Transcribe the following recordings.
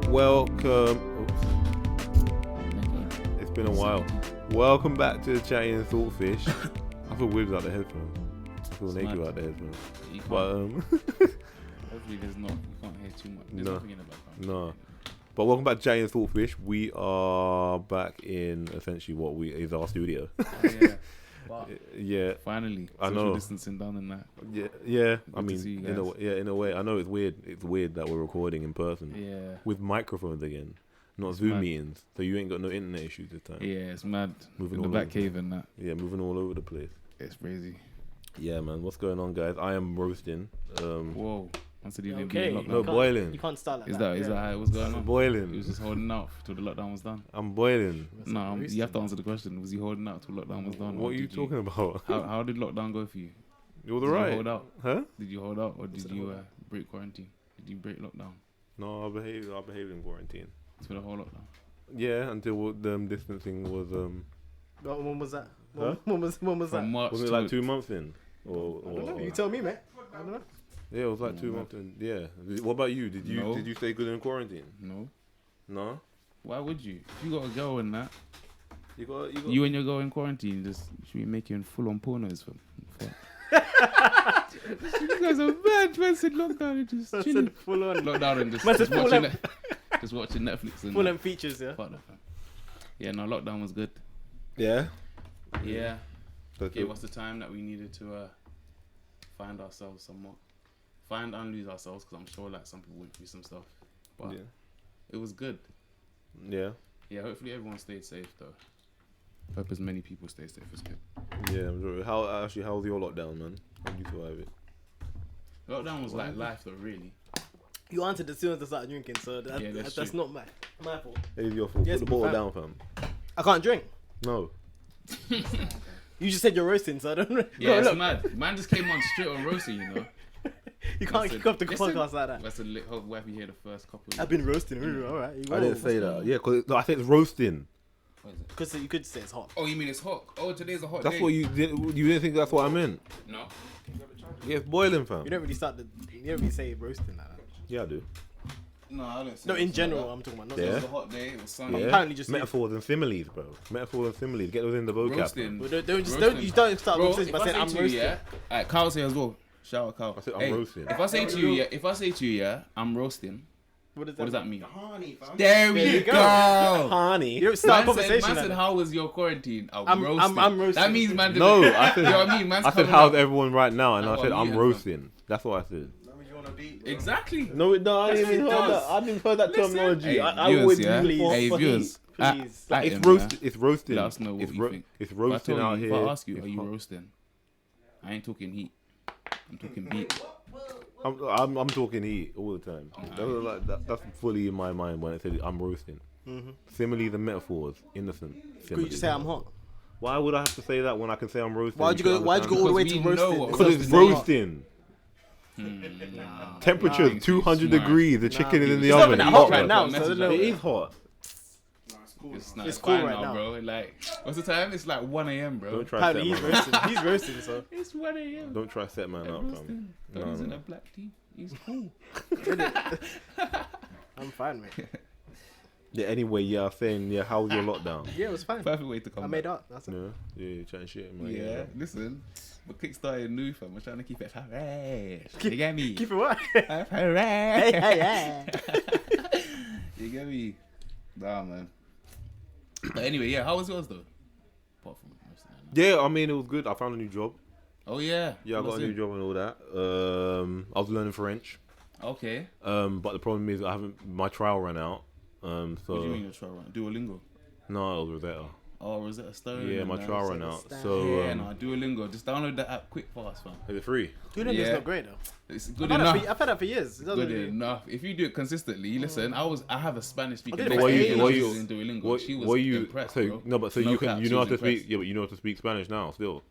Welcome. It's been a while. Welcome back to Chatty and Thoughtfish. I feel weird without the headphones. I feel naked without the headphones. Hopefully there's not. You can't hear too much. There's nothing in the background. No. But welcome back to Chatty and Thoughtfish. We are back in essentially what is our studio. Yeah. Wow. Yeah. Finally. I Social know. distancing done and that. Yeah. I Good to mean, see you in a way. I know it's weird. It's weird that we're recording in person. Yeah. With microphones again, not It's Zoom mad. meetings. So you ain't got no internet issues this time. Yeah, it's mad. Moving In the all back over. cave and that. Yeah, moving all over the place. It's crazy. Yeah, man. What's going on, guys? I am roasting. Whoa. I said he didn't Okay. be in No, lockdown. boiling. You can't start like Is that. that how it was going I'm on? He boiling. was just holding out till the lockdown was done. I'm boiling. No, you have to answer the question. Was he holding out till lockdown was done? What or are you did talking about? How did lockdown go for you? It was Did alright. you hold out? Huh? Did you hold out or did you break quarantine? Did you break lockdown? No, I behaved in quarantine. For the whole lockdown? Yeah, until the distancing was When was that? Huh? When was From that? March was it to like 2 months in? I don't know. You tell me, mate. I don't know. Yeah, it was like 2 months in. Yeah. What about you? Did you No. did you stay good in quarantine? No. No. Why would you? If you got a girl in that, You got you and your girl in quarantine, just should be making full on pornos for. You guys are bad. Man said lockdown and just I chilling. said full on. Lockdown and just, Man said just, full watching, on. just watching Netflix and Full on features, yeah. fuck that, fam. Yeah, no, lockdown was good. Yeah. Yeah, That's gave good. us the time that we needed to find ourselves somewhat, find and lose ourselves. Because I'm sure like some people went through some stuff, but Yeah. it was good. Yeah. Yeah, hopefully everyone stayed safe though. Hope as many people stay safe as good. Yeah. I'm sure. How was your lockdown, man? How did you survive it? Lockdown was like life though, really. You answered as soon as I started drinking, so Yeah, that's that's true. not my fault. It is your fault. Yes, Put the bottle fam. down, fam. I can't drink. No. You just said you're roasting, so I don't know. Yeah, No, it's look, mad. Man just came on straight on roasting, you know. you can't Listen, kick off the listen. podcast like that. That's a hope wifey here the first couple. Of I've been roasting. All right. I didn't say that. Yeah, because I said it's roasting. What is it? Because you could say it's hot. Oh, you mean it's hot? Oh, today's a hot That's day. what you didn't think that's what I meant. No. Yeah, it's boiling, fam. You don't really say roasting like that. Yeah, I do. No, I don't. No, in general, I'm talking about. Not It Yeah. was a hot day. It was sunny. Yeah. Apparently just metaphors and similes, bro. Metaphors and similes. Get those in the vocab. Roasting. Well, don't Roasting. start Bro, roasting if by I saying say I'm to you, roasting. yeah. Alright, Carl's here as well. Shout out, Carl. I said I'm Hey, roasting. If I say to you, yeah, I'm roasting. What does What does that mean? Honey, fam. There There we you go. go. Honey. You don't start a Man conversation. said, like that. how was your quarantine? I'm roasting. roasting. That means man. No, didn't- I said. You know what I mean? Man's I said coming how's up. everyone right now, and That's I what said I'm I'm eating, roasting. That's what I said. That means you want to beat, bro. Exactly. No, I didn't That's even what it heard does. that. I didn't heard that Listen. terminology. Hey, I viewers, would yeah? please. Hey, viewers. please. At It's him, roasting. yeah? It's roasting. Let us know what you think. It's If I roasting told out you, here. If I ask you, It's are you hot. roasting? I ain't talking heat. I'm talking beat. I'm talking heat all the time. That's fully in my mind when I said I'm roasting. Similes and metaphors, innocent. Could you just say I'm hot? Why would I have to say that when I can say I'm roasting? Why'd you go all the way to Because we know roasting? what Because it's Instead of saying hot? roasting. Nah. Temperature Nah. 200 Nah. degrees. The chicken is in the It's not oven. even It's that hot hot, right man. now, Message so I don't like know. It is hot. It's cool fine right now. bro. Like, what's the time? It's like 1 a.m., bro. Don't try to set Apparently he's man up. roasting. He's roasting, so. It's 1 a.m. Don't try to set man up, fam. He's No, in no. a black tee. He's cool. I'm fine, mate. Yeah. Anyway, yeah. I was saying, yeah. How was your lockdown? Yeah, it was fine. Perfect way to come I back. made up. That's it. Yeah, you're chatting shit, man. Yeah, listen. But kickstarted new fam. We're trying to keep it fresh. You get me? Keep it what? Fresh. Hey, hey, hey. You get me? Nah, man. But anyway, yeah. How was yours though? Apart from most of that. Yeah, I mean, it was good. I found a new job. Oh yeah. Yeah, I got What's a new it? job and all that. I was learning French. Okay. But the problem is my trial ran out. So What do you mean you're trying to Duolingo? no, it was Rosetta. Oh, Rosetta Stone. Yeah, and my that. trial ran out. So Yeah, no, Duolingo. Just download that app quick fast, fam. is it free? Duolingo's Yeah. not great though. It's good I've enough. had that for years. It doesn't Good really- enough. If you do it consistently, listen. I have a Spanish speaking. did it for in ages. Duolingo. What she was what you impressed, so bro. no, but so No you cap, can she you know how was to speak. impressed. Yeah, but you know how to speak Spanish now still.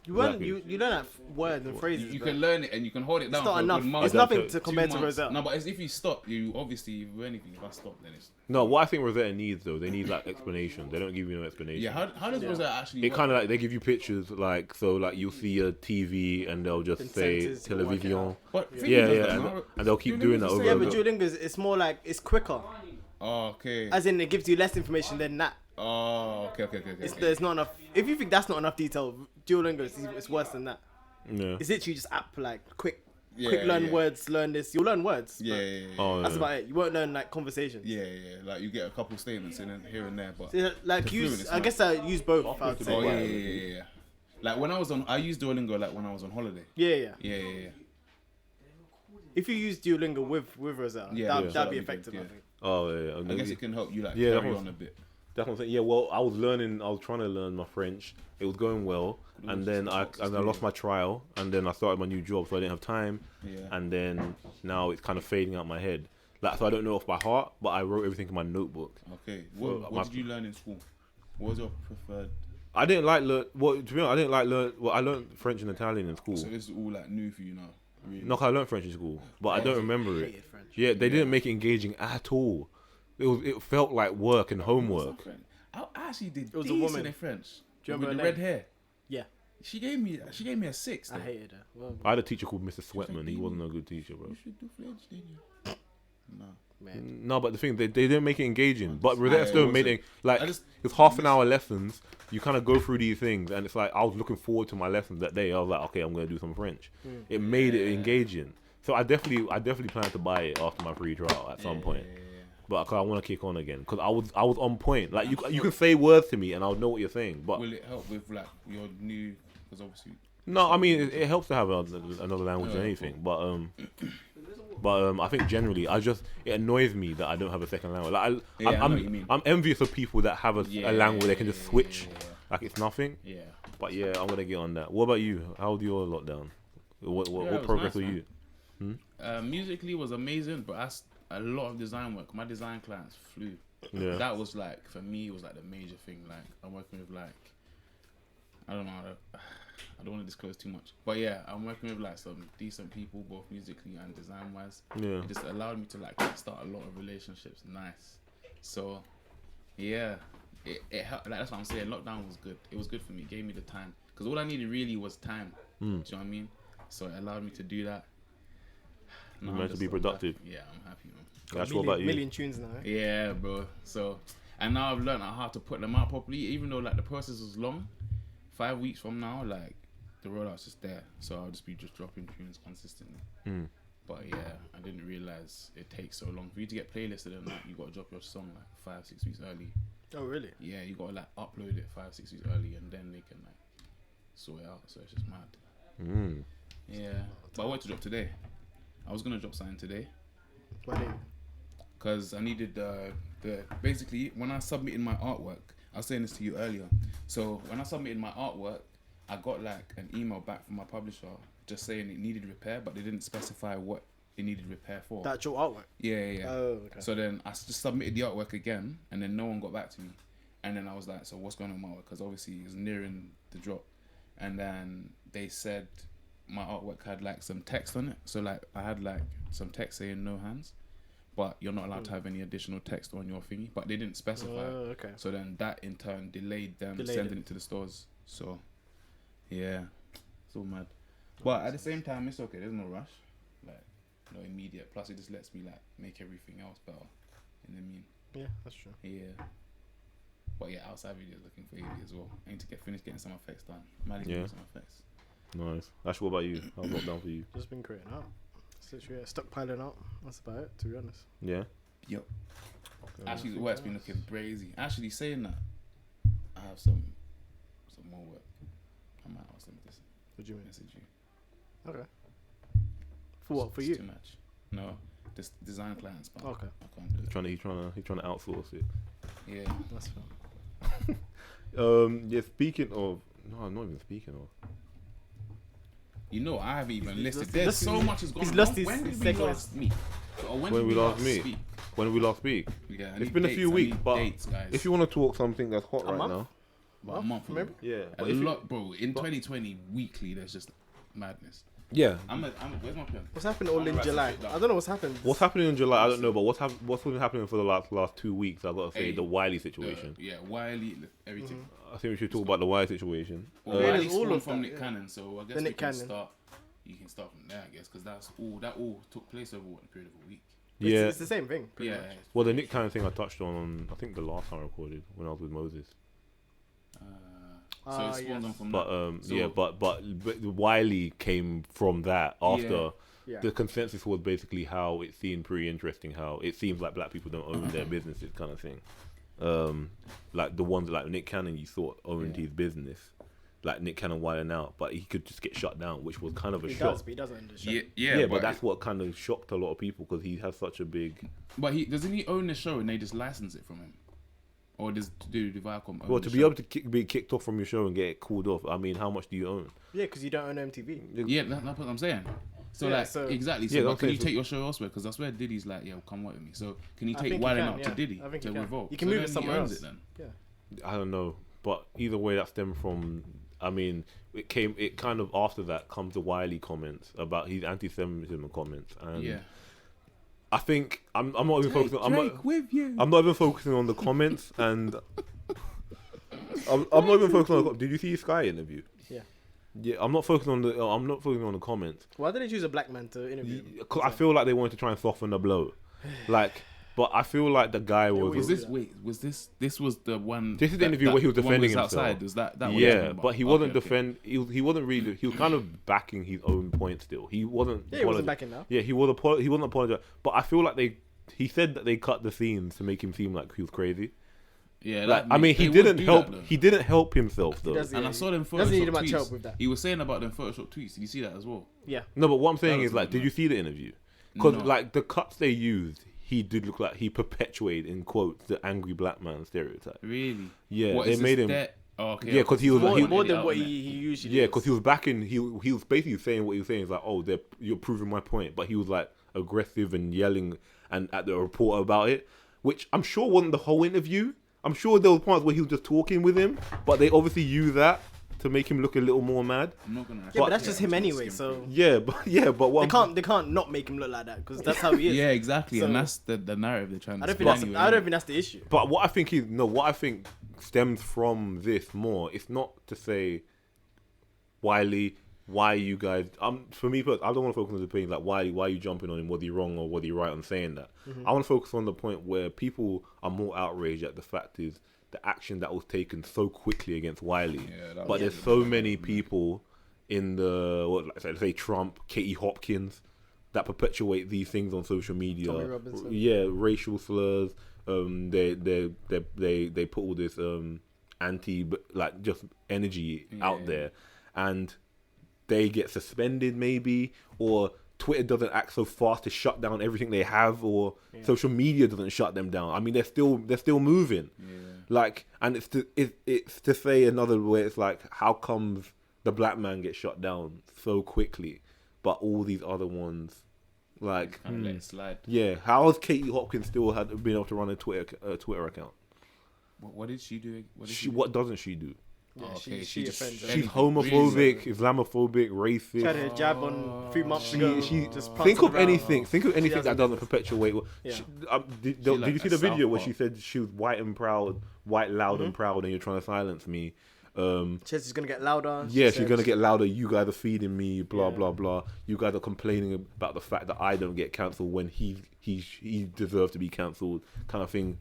You learn Exactly. you learn that words and phrases. You but can learn it and you can hold it down it's not for a enough. good month. It's Adapt nothing it. to compare 2 to months. Rosetta. No, but if you stop, you obviously, if anything, if I stop, then it's... No, what I think Rosetta needs though, they need like explanation. They don't give you no explanation. Yeah, how does Rosetta actually It work? kind of like they give you pictures, like so, like you'll see a TV and they'll just say Sentences, you'll work it television. out. But Yeah, does yeah, that, and, no? and they'll keep Duolingo's doing that the over same. and Yeah, over. but Duolingo is more like it's quicker. Oh, okay. As in, it gives you less information than that. Oh, okay. There's not enough. If you think that's not enough detail, Duolingo is worse than that. Yeah. It's literally just app like quick Yeah, learn yeah. words, learn this. You'll learn words. Yeah, but yeah, yeah. Oh, That's yeah. about it. You won't learn like conversations. Yeah. Like you get a couple statements in and here and there, but So, like The use, fluent is I nice. guess I use both. I would say. oh yeah. Like when I used Duolingo like when I was on holiday. Yeah. Yeah. If you use Duolingo with Rosetta, Yeah, that'd that'd be be good, effective. yeah. I think. Oh yeah. I guess it can help you like Yeah, carry that was- on a bit. That's what I'm saying. Yeah, well, I was trying to learn my French. It was going well, and then I lost my trial, and then I started my new job, so I didn't have time. Yeah. And then now it's kind of fading out my head. Like, so I don't know off by heart, but I wrote everything in my notebook. Okay. So, What my- did you learn in school? What was your preferred? I didn't like learn. Well, to be honest, I didn't like learn. Well, I learned French and Italian in school. So this is all like new for you now. Really? No, 'cause I learned French in school, but I don't remember it. Hated French. Yeah, they didn't make it engaging at all. It felt like work and homework. I actually did It was a decent woman. in French. Do you With the remember her red name? hair. Yeah, She gave me a 6. I though. hated her. Well, I had a teacher called Mr. Sweatman. He wasn't a good teacher, bro. You should do French, didn't you? No. man. No, but the thing they didn't make it engaging. But Rosetta it Stone made wasn't. it like I just- it was half an hour lessons. You kind of go through these things, and it's like I was looking forward to my lessons that day. I was like, okay, I'm gonna do some French. It made it engaging. So I definitely plan to buy it after my free trial at some point. But 'cause I want to kick on again because I was on point. Like you can say words to me and I'll know what you're saying. But Will it help with like your new? Because obviously. no, I mean it helps to have another language than anything. But I think generally it annoys me that I don't have a second language. Like Yeah, I know what you mean. I'm envious of people that have a language they can just switch like it's nothing. Yeah. But yeah, I'm gonna get on that. What about you? How was your lockdown? What Yeah, it was progress nice, were man. you? Musically was amazing, but that's a lot of design work. My design clients flew. Yeah. That was like for me. It was like the major thing. Like I'm working with like I don't know. I don't want to disclose too much, but yeah, I'm working with like some decent people, both musically and design wise. Yeah. It just allowed me to like start a lot of relationships. Nice. So yeah, it helped. Like that's what I'm saying. Lockdown was good. It was good for me. It gave me the time because all I needed really was time. Do you know what I mean? So it allowed me to do that. You I'm managed to just be so productive. happy. Yeah, I'm happy, man. That's what about you? Million tunes now. Eh? Yeah, bro. So, and now I've learned how to put them out properly. Even though like the process was long, 5 weeks from now, like the rollout's just there. So I'll just be dropping tunes consistently. Mm. But yeah, I didn't realize it takes so long for you to get playlisted and like you gotta drop your song like 5-6 weeks early. Oh really? Yeah, you gotta like upload it 5-6 weeks early and then they can like sort it out. So it's just mad. Mm. Yeah, but I wanted to drop today. I was gonna drop something today. My name. Because I needed basically when I submitted my artwork, I was saying this to you earlier. So when I submitted my artwork, I got like an email back from my publisher just saying it needed repair, but they didn't specify what it needed repair for. That's your artwork. Yeah. Oh okay. So then I just submitted the artwork again, and then no one got back to me. And then I was like, so what's going on with my artwork? Because obviously it's nearing the drop. And then they said my artwork had like some text on it. So like I had like some text saying no hands, but you're not allowed to have any additional text on your thingy. But they didn't specify. Oh okay. So then that in turn delayed them Delayed sending it. it to the stores. So yeah, it's all mad. But at the same time, it's okay. There's no rush, like no immediate. Plus, it just lets me like make everything else better. You know what I mean? Yeah, that's true. Yeah. But yeah, outside videos looking for AV as well. I need to finish getting some effects done. Managing Yeah. some effects. Nice. Ash, what about you? How's lockdown for you? Just been creating out. It's literally stockpiling out. That's about it, to be honest. Yeah. Yep. Yeah, Actually, the nothing work's been else. looking crazy. Actually, saying that, I have some more work. I might ask them to What do you mean? message you. Okay. For what? For It's you? too much. No, just design clients. But Okay. I can't do it. He's trying to outsource it. Yeah. That's fine. Yeah. Speaking of, no, I'm not even speaking of. You know, I haven't even He's listed. lost- There's lost so his- much has gone he's on. lost his When did we segment. last meet? Or when When did we last last meet? speak? When we last speak. Yeah, I It's need been a dates, few I weeks, need but dates, guys. if you want to talk something that's hot right month? now, about a month ago. remember? Yeah, A lot, bro. In 2020, weekly, there's just madness. yeah. Where's my pen? What's happened all in July? I don't know what's happened. What's happening in July? I don't know, but what's been happening for the last 2 weeks? I gotta say Hey, the Wiley situation. Yeah, Wiley, everything. I think we should talk about the Wiley situation. Well, Yeah, Wiley there's all spawned of from that, Nick yeah. Cannon, so I guess The we Nick can Cannon. start. You can start from there, I guess, because that all took place over a period of a week. Yeah. It's the same thing. Pretty Yeah. much. Well, the Nick Cannon thing I touched on, I think the last time I recorded when I was with Moses. So it spawned yes. on from But that. So- yeah, but Wiley came from that after. Yeah. The consensus was basically how it seemed pretty interesting. How it seems like black people don't own their businesses, kind of thing. Like the ones like Nick Cannon, you thought owned his business, like Nick Cannon wilding out, but he could just get shut down, which was kind of a He shock. does, but he doesn't own the show. Yeah, But that's what kind of shocked a lot of people because he has such a big. But doesn't he own the show and they just license it from him, or does Viacom own Well, the to be show? able to be kicked off from your show and get it called off, I mean, how much do you own? Yeah, because you don't own MTV. Yeah, that's what I'm saying. So Yeah, like so- exactly. So Yeah, but I'm can you saying so- take your show elsewhere? Because I swear Diddy's like, yo, come work with me. So can you I take think Wildin' can, Out yeah. to Diddy I think to you can. revolt? You can So move it then he somewhere owns else. it then. Yeah. I don't know, but either way, that stemmed from. I mean, it kind of after that comes the Wiley comments about his anti-Semitism comments, and Yeah. I think I'm not even focusing. with you. I'm not even focusing on the comments, and I'm not even focusing on. Did you see his Sky interview? Yeah. Yeah, I'm not focusing on the comments. Why did they choose a black man to interview? him? 'Cause I feel like they wanted to try and soften the blow, like. But I feel like the guy was. Was this this was the one? This is the interview where he was the one defending was outside. himself. Was that what Yeah, but he wasn't Okay. defend. He wasn't really. He was kind of backing his own point still. He wasn't. Yeah, he wasn't backing now. Yeah, he wasn't apologizing. But I feel like he said that they cut the scenes to make him seem like he was crazy. Yeah, Like, that I mean, he they would didn't do help. that, though. He didn't help himself though. does, And yeah, I saw them doesn't need Photoshop much tweets. help with that. He was saying about them Photoshop tweets. Did you see that as well? Yeah. No, but what I'm saying That is was like, good, did man. you see the interview? Because No. like the cuts they used, he did look like he perpetuated in quotes the angry black man stereotype. Really? Yeah, What, they is made this him. their- oh, okay. Yeah, 'cause he was- More, he- more than out what on he it. usually Yeah, is. because he was backing. He was basically saying what he was saying is like, oh, you're proving my point, but he was like aggressive and yelling and at the reporter about it, which I'm sure wasn't the whole interview. I'm sure there was points where he was just talking with him, but they obviously used that to make him look a little more mad. I'm not gonna. Yeah, but that's just him anyway. So Yeah, but what they can't not make him look like that because that's how he is. Yeah, exactly, So- and that's the narrative they're trying to. I don't spin think that's anyway, I don't innit? think that's the issue. But what I think stems from this more. It's not to say, Wiley, why you guys? For me, I don't want to focus on the opinion like why are you jumping on him? Was he wrong or was he right on saying that? I want to focus on the point where people are more outraged at the fact is the action that was taken so quickly against Wiley. Yeah, that But was there's so many people in the let's say Trump, Katie Hopkins, that perpetuate these things on social media. Tommy Robinson. Yeah, racial slurs. They put all this anti like just energy out Yeah. there, and they get suspended maybe, or Twitter doesn't act so fast to shut down everything they have, or social media doesn't shut them down. I mean, they're still moving. Yeah. Like, and it's to say another way. It's like, how comes the black man gets shut down so quickly, but all these other ones, like, Kind of let it slide. yeah, how has Katie Hopkins still been able to run a Twitter account? What did she do? What doesn't she do? Yeah, Oh, okay, she just- offends. She's Anything, homophobic, really. Islamophobic, She had racist. her jab on 3 months ago. She just think prancing of around. anything. Think of anything has that a doesn't perpetuate. Yeah. Did like you see a the video where southpaw. she said she was white and proud, white, loud and proud, and you're trying to silence me? She says she's gonna get louder. Yeah, She she's gonna said- get louder. You guys are feeding me, blah Yeah. blah blah. You guys are complaining about the fact that I don't get cancelled when he deserves to be cancelled, kind of thing.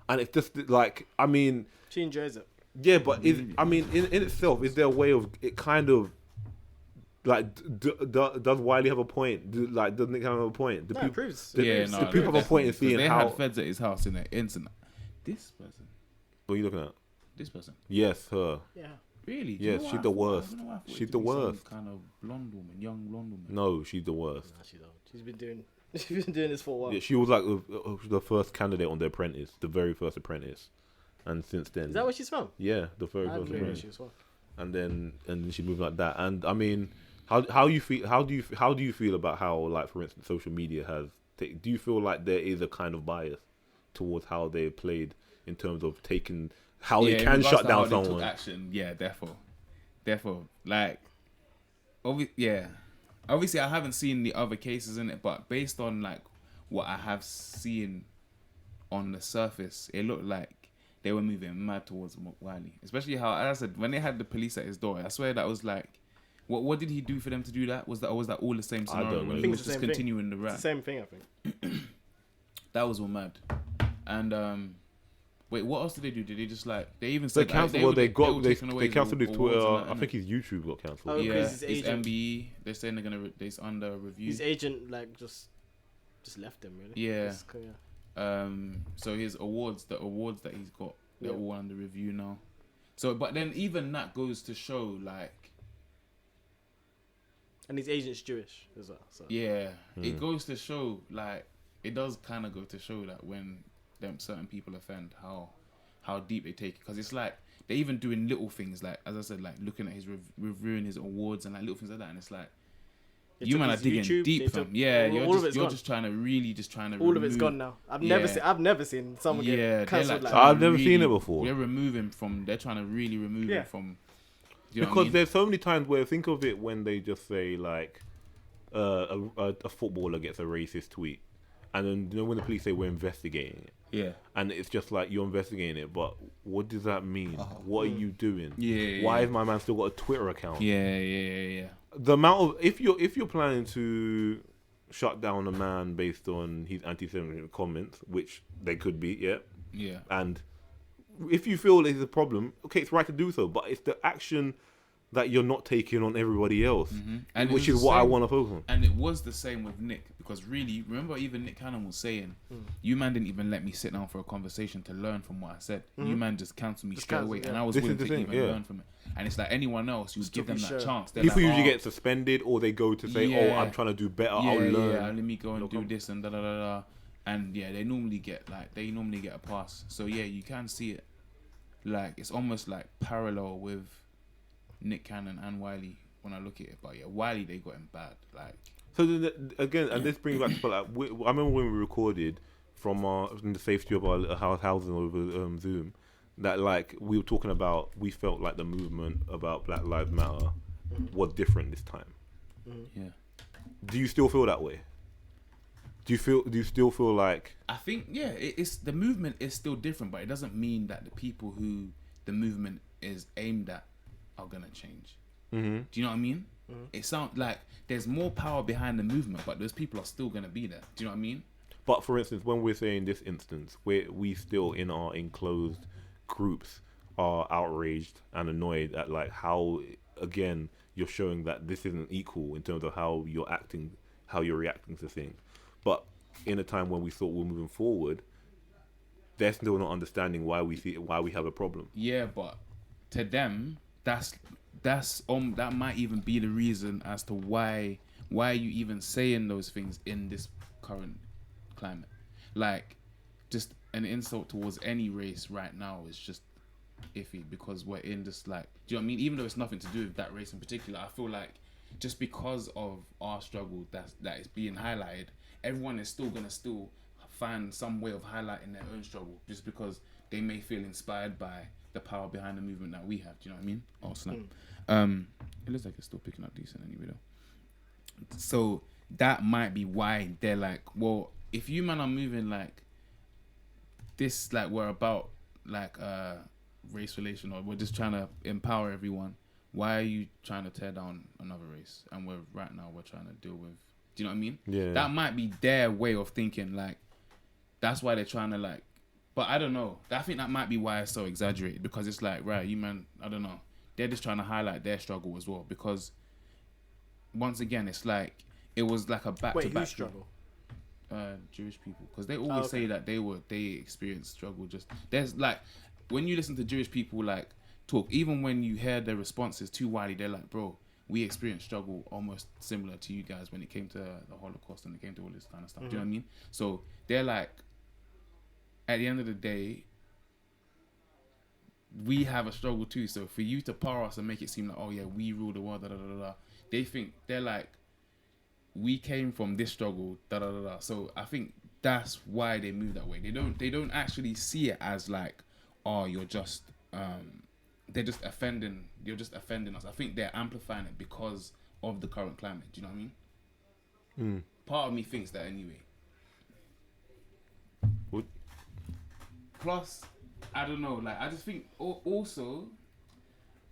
And it's just like, I mean, She enjoys it. yeah, but I mean, in itself, is there a way of it kind of like does Wiley have a point? Does Nick have a point? No, it proves. Yeah, the people have a point in seeing they how. had feds at his house in the instant. This person, What are you looking at? this person, Yes, her. Yeah. really? Do you Yes, know she's what the I thought? I worst. don't know why I thought it She's to the be some worst. Kind of blonde woman, young blonde woman. No, she's the worst. Nah, she's old. She's been doing. She's been doing this for a while. Yeah, she was like the first candidate on The Apprentice, the very first Apprentice, and since then. Is that where she's from? Yeah, the very I first didn't know where Apprentice. she was from. And then she moved like that. And I mean, how you feel? How do you feel about how, like, for instance, social media has? Do you feel like there is a kind of bias towards how they played in terms of taking how Yeah, they in can regards shut to down how they took someone. action. Yeah, therefore, like, obviously, I haven't seen the other cases in it, but based on like what I have seen on the surface, it looked like they were moving mad towards Wiley. Especially how, as I said, when they had the police at his door, I swear that was like, what did he do for them to do that? Was that all the same I don't scenario know. when I he think was it's the just same thing. continuing the It's rap? the same thing, I think. That was all mad. And wait, what else did they do? Did they just like they even They said cancelled. were Well, they taking away cancelled his awards Twitter. and that, I innit? think his YouTube got cancelled. Oh, Yeah, because his his agent- MBE. They're saying they're gonna. It's under review. His agent like just left him really. Yeah. Yeah. So his awards, the awards that he's got, they're Yeah. all under review now. So, but then even that goes to show, like, And his agent's Jewish as well. So. yeah, it goes to show, like, it does kind of go to show that when them certain people offend, how deep they take it, because it's like they're even doing little things, like as I said, like looking at his reviewing his awards and like little things like that, and it's like. They You took man are his digging YouTube, deep, they fam. took- Yeah, all of it's you're gone. just trying to. All of it's remove- gone now. I've Yeah. never seen someone Yeah, get they're cancelled like like, I've that. never seen it before. They're removing from. They're trying to really remove Yeah. it from. Do you know Because what I mean? there's so many times where think of it when they just say like a footballer gets a racist tweet, and then you know when the police say we're investigating it, Yeah. and it's just like you're investigating it, but what does that mean? What are you doing? Yeah. Why has my man still got a Twitter account? Yeah. The amount of if you're planning to shut down a man based on his anti-Semitic comments, which they could be, Yeah. and if you feel there's a problem, okay, it's right to do so, but it's the action that you're not taking on everybody else, And it which was is the what I same- want to focus on. And it was the same with Nick, because really, remember even Nick Cannon was saying, you man didn't even let me sit down for a conversation to learn from what I said. You man just cancelled me Just straight cancelled, away, yeah. and I was This willing is the to thing, even yeah. learn from it. And it's like anyone else, you give them Still that be chance. They're People like, usually "Oh, get suspended, or they go to say, Yeah. "Oh, I'm trying to do better. yeah, I'll learn." yeah, let me go and No do problem. this and da da da da. And yeah, they normally get a pass. So yeah, you can see it. Like it's almost like parallel with Nick Cannon and Wiley when I look at it. But yeah, Wiley they got him bad. Like So then, again, and this brings back to like I remember when we recorded from in the safety of our houses over Zoom, that like we were talking about, we felt like the movement about Black Lives Matter was different this time. yeah. Do you still feel that way? Do you still feel like I think it's the movement is still different, but it doesn't mean that the people who the movement is aimed at are gonna change. Mhm. Do you know what I mean? It sounds like there's more power behind the movement, but those people are still gonna be there. Do you know what I mean? But for instance, when we're saying this instance, we still in our enclosed groups are outraged and annoyed at like how again you're showing that this isn't equal in terms of how you're acting, how you're reacting to things. But in a time when we thought we're moving forward, they're still not understanding why we have a problem. Yeah, but to them, that might even be the reason as to why are you even saying those things in this current climate. Like, just an insult towards any race right now is just iffy, because we're in this like, do you know what I mean? Even though it's nothing to do with that race in particular, I feel like just because of our struggle that is being highlighted, everyone is still gonna find some way of highlighting their own struggle, just because they may feel inspired by the power behind the movement that we have. Do you know what I mean? Oh snap! It looks like it's still picking up decent anyway though. So that might be why they're like, well, if you man are moving like this, like we're about like race relation, or we're just trying to empower everyone, why are you trying to tear down another race? And we're trying to deal with, do you know what I mean? Yeah. That might be their way of thinking, like that's why they're trying to like, but I don't know. I think that might be why it's so exaggerated, because it's like, right, you man, I don't know. They're just trying to highlight their struggle as well, because once again, it's like, it was like a back-to-back. Wait, who struggle? Jewish people, because they always say that they experience struggle. Just there's like, when you listen to Jewish people like talk, even when you hear their responses to Wiley, they're like, bro, we experienced struggle almost similar to you guys when it came to the Holocaust and it came to all this kind of stuff. Do you know what I mean? So they're like, at the end of the day, we have a struggle too. So for you to power us and make it seem like, oh yeah, we rule the world, da da da da, they think they're like, we came from this struggle, da da da da. So I think that's why they move that way. They don't actually see it as like, oh, you're just they're just offending. You're just offending us. I think they're amplifying it because of the current climate. Do you know what I mean? Part of me thinks that anyway. What? Plus, I don't know. Like, I just think also,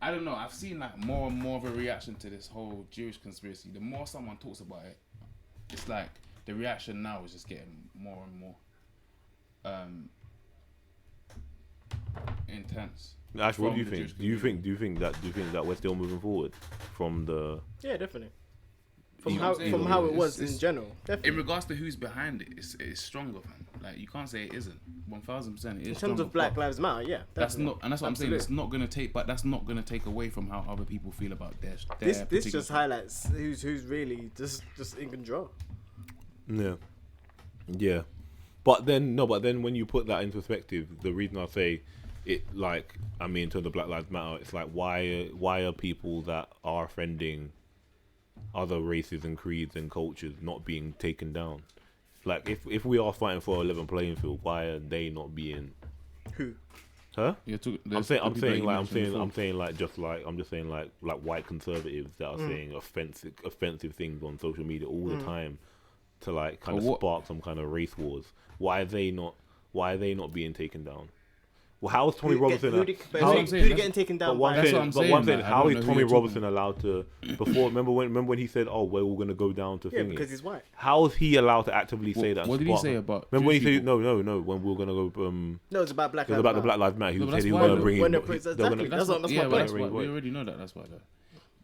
I don't know. I've seen like more and more of a reaction to this whole Jewish conspiracy. The more someone talks about it, it's like the reaction now is just getting more and more intense. Ash, what do you think? Do you think that we're still moving forward from the? Yeah, definitely. You From know how what I'm saying? from how it It's- was it's- in general, In definitely. regards to who's behind it, it's stronger, man. Like, you can't say it isn't. 1000% it is. In terms stronger, of Black but Lives Matter, yeah, that's definitely. not, and that's what I'm saying. It's Absolutely. not gonna take, but that's not gonna take away from how other people feel about their This particular just thing. highlights who's really just in control. Yeah. But then when you put that into perspective, the reason I say it, like, I mean, in terms of Black Lives Matter, it's like why are people that are offending other races and creeds and cultures not being taken down? Like, if we are fighting for a level playing field, why are they not being? Who? Huh? I'm I'm saying white conservatives that are saying offensive things on social media all the time to like kind of spark some kind of race wars. Why are they not being taken down? Well, how is Tommy Robinson? Who getting taken down by? That's what I'm saying. How like, is Tommy Robinson allowed to? Before, remember when he said, "Oh, we're all gonna go down to Yeah, thingy." because he's white. How is he allowed to actively say that? What did he say about? Remember when he Jewish said, people? "No, when we were gonna go." No, it's about Black It was Lives about the Matter. Black Lives Matter. He No, but said he that's was why gonna bring when it. they're they're exactly. gonna- That's my yeah, point. but that's Right, why we right. already know that. That's why though.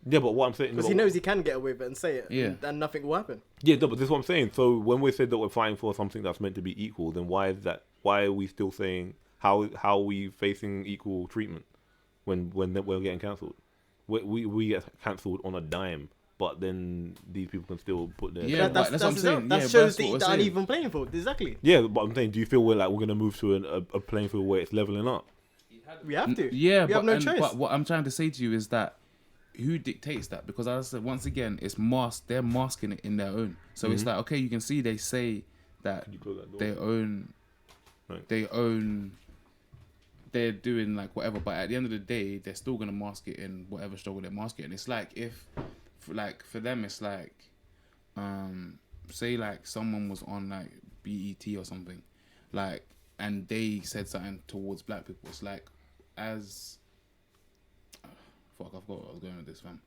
Yeah, but what I'm saying, Because he knows he can get away with it and say it, Yeah. and nothing will happen. yeah, no, but this is what I'm saying. So when we said that we're fighting for something that's meant to be equal, then why is that? Why are we still saying how are we facing equal treatment when we're getting cancelled? We get cancelled on a dime, but then these people can still put their Yeah, that's that's what I'm it. saying. That Yeah, shows that's what we're the saying. uneven playing field. Exactly. Yeah, but I'm saying, do you feel we're gonna move to a playing field where it's leveling up? We have to. Yeah, we but have no choice. But what I'm trying to say to you is that who dictates that? Because as I said, once again, it's masked. They're masking it in their own. So it's like, okay, you can see they say that Can you close that door? they own. They're doing like whatever, but at the end of the day, they're still gonna mask it in whatever struggle they're masking. And it's like for them, it's like, say like someone was on like BET or something, like, and they said something towards black people. It's like, fuck, I forgot what I was going with this, fam.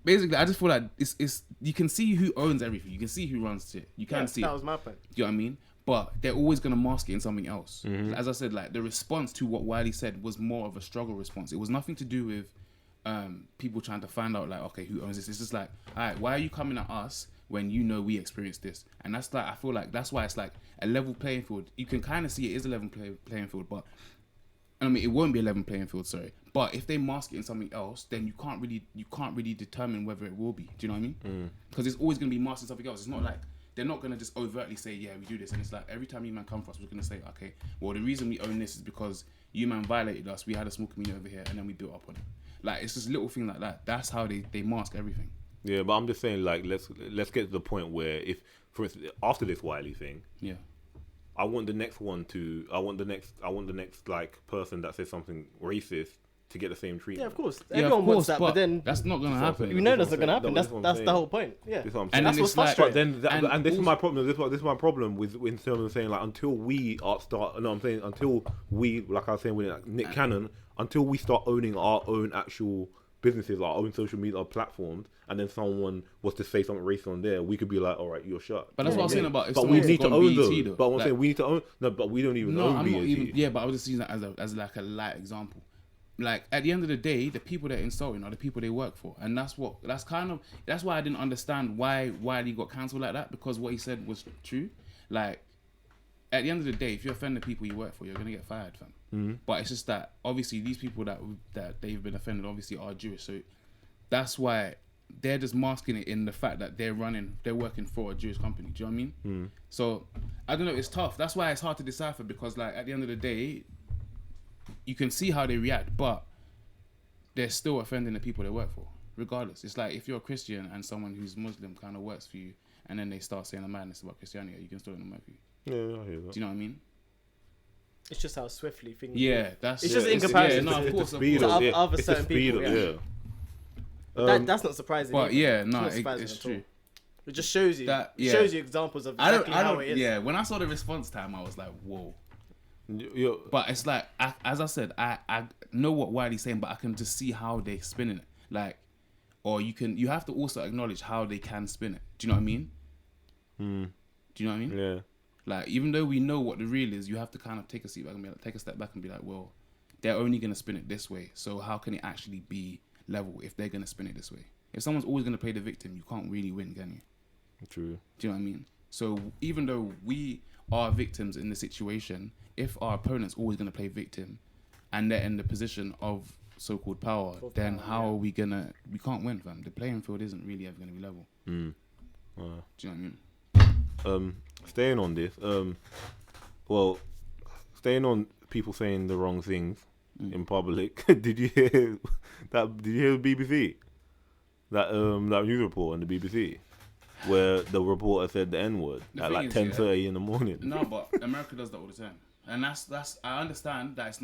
Basically, I just feel like it's you can see who owns everything. You can see who runs shit. You can see that it. was my point. Do you know what I mean? But they're always going to mask it in something else. Mm-hmm. As I said, like the response to what Wiley said was more of a struggle response. It was nothing to do with people trying to find out like, okay, who owns this? It's just like, all right, why are you coming at us when you know we experienced this? And that's like, I feel like that's why it's like a level playing field. You can kind of see it is a level playing field, but I mean, it won't be a level playing field, sorry. But if they mask it in something else, then you can't really determine whether it will be. Do you know what I mean? Because it's always going to be masked in something else. It's not like they're not going to just overtly say, yeah, we do this. And it's like every time you man come for us, we're going to say, okay, well, the reason we own this is because you man violated us. We had a small community over here and then we built up on it. Like, it's just little thing like that. That's how they mask everything. Yeah, but I'm just saying, like, let's get to the point where if, for instance, after this Wiley thing, Yeah. I want the next like person that says something racist to get the same treatment. Yeah, of course. Yeah, Everyone of wants course, that, but then that's not going to That's what I'm happen. saying. we know That's that's what not I'm gonna happen. saying. That's That's what I'm the whole point. Yeah. This is what I'm And saying. That's then what's it's like- frustrating. But then, and this is all- my problem. This is my problem with in terms of saying, like, until we like I was saying with like, Nick Cannon, until we start owning our own actual businesses, our own social media platforms, and then someone was to say something racist on there, we could be like, all right, you're shut. But that's what I was saying about if But we someone's need to gone own BET those. though. But I'm Like- saying we need to own. No, but we don't even No, own I'm BET. not even. Yeah, but I was just using that as like a light example. Like at the end of the day, the people they're insulting are the people they work for, and that's why I didn't understand why he got cancelled like that, because what he said was true. Like at the end of the day, if you offend the people you work for, you're gonna get fired, fam. Mm-hmm. But it's just that obviously these people that they've been offended obviously are Jewish, so that's why they're just masking it in the fact that they're working for a Jewish company. Do you know what I mean? So I don't know. It's tough. That's why it's hard to decipher, because like at the end of the day, you can see how they react, but they're still offending the people they work for, regardless. It's like if you're a Christian and someone who's Muslim kind of works for you, and then they start saying a madness about Christianity, you can still let them work for you. Yeah, I hear that. Do you know what I mean? It's just how swiftly things. Yeah, that's It's yeah, just in comparison Yeah, no, to- of course, the of speed course. of To it. other It's the certain speed people, of yeah. yeah. That's not surprising. But either. yeah, It's no, not surprising it's at all. true. It just shows you. That- It yeah. shows you examples of exactly how it is. Yeah, when I saw the response time, I was like, whoa. You- But it's like, as I said, I know what Wiley's saying, but I can just see how they're spinning it. Like, or you have to also acknowledge how they can spin it. Do you know what I mean? Do you know what I mean? yeah. Like, even though we know what the real is, you have to kind of take a step back and be like, well, they're only gonna spin it this way. So how can it actually be level if they're gonna spin it this way? If someone's always gonna play the victim, you can't really win, can you? True. Do you know what I mean? So even though we are victims in the situation, if our opponent's always going to play victim and they're in the position of so-called power, then how are we going to... We can't win, fam. The playing field isn't really ever going to be level. Do you know what I mean? Staying on this, well, staying on people saying the wrong things in public. Did you hear that? Did you hear the BBC? That news report on the BBC where the reporter said the N-word The at thing like is, 10:30 in the morning. No, but America does that all the time. And that's I understand that it's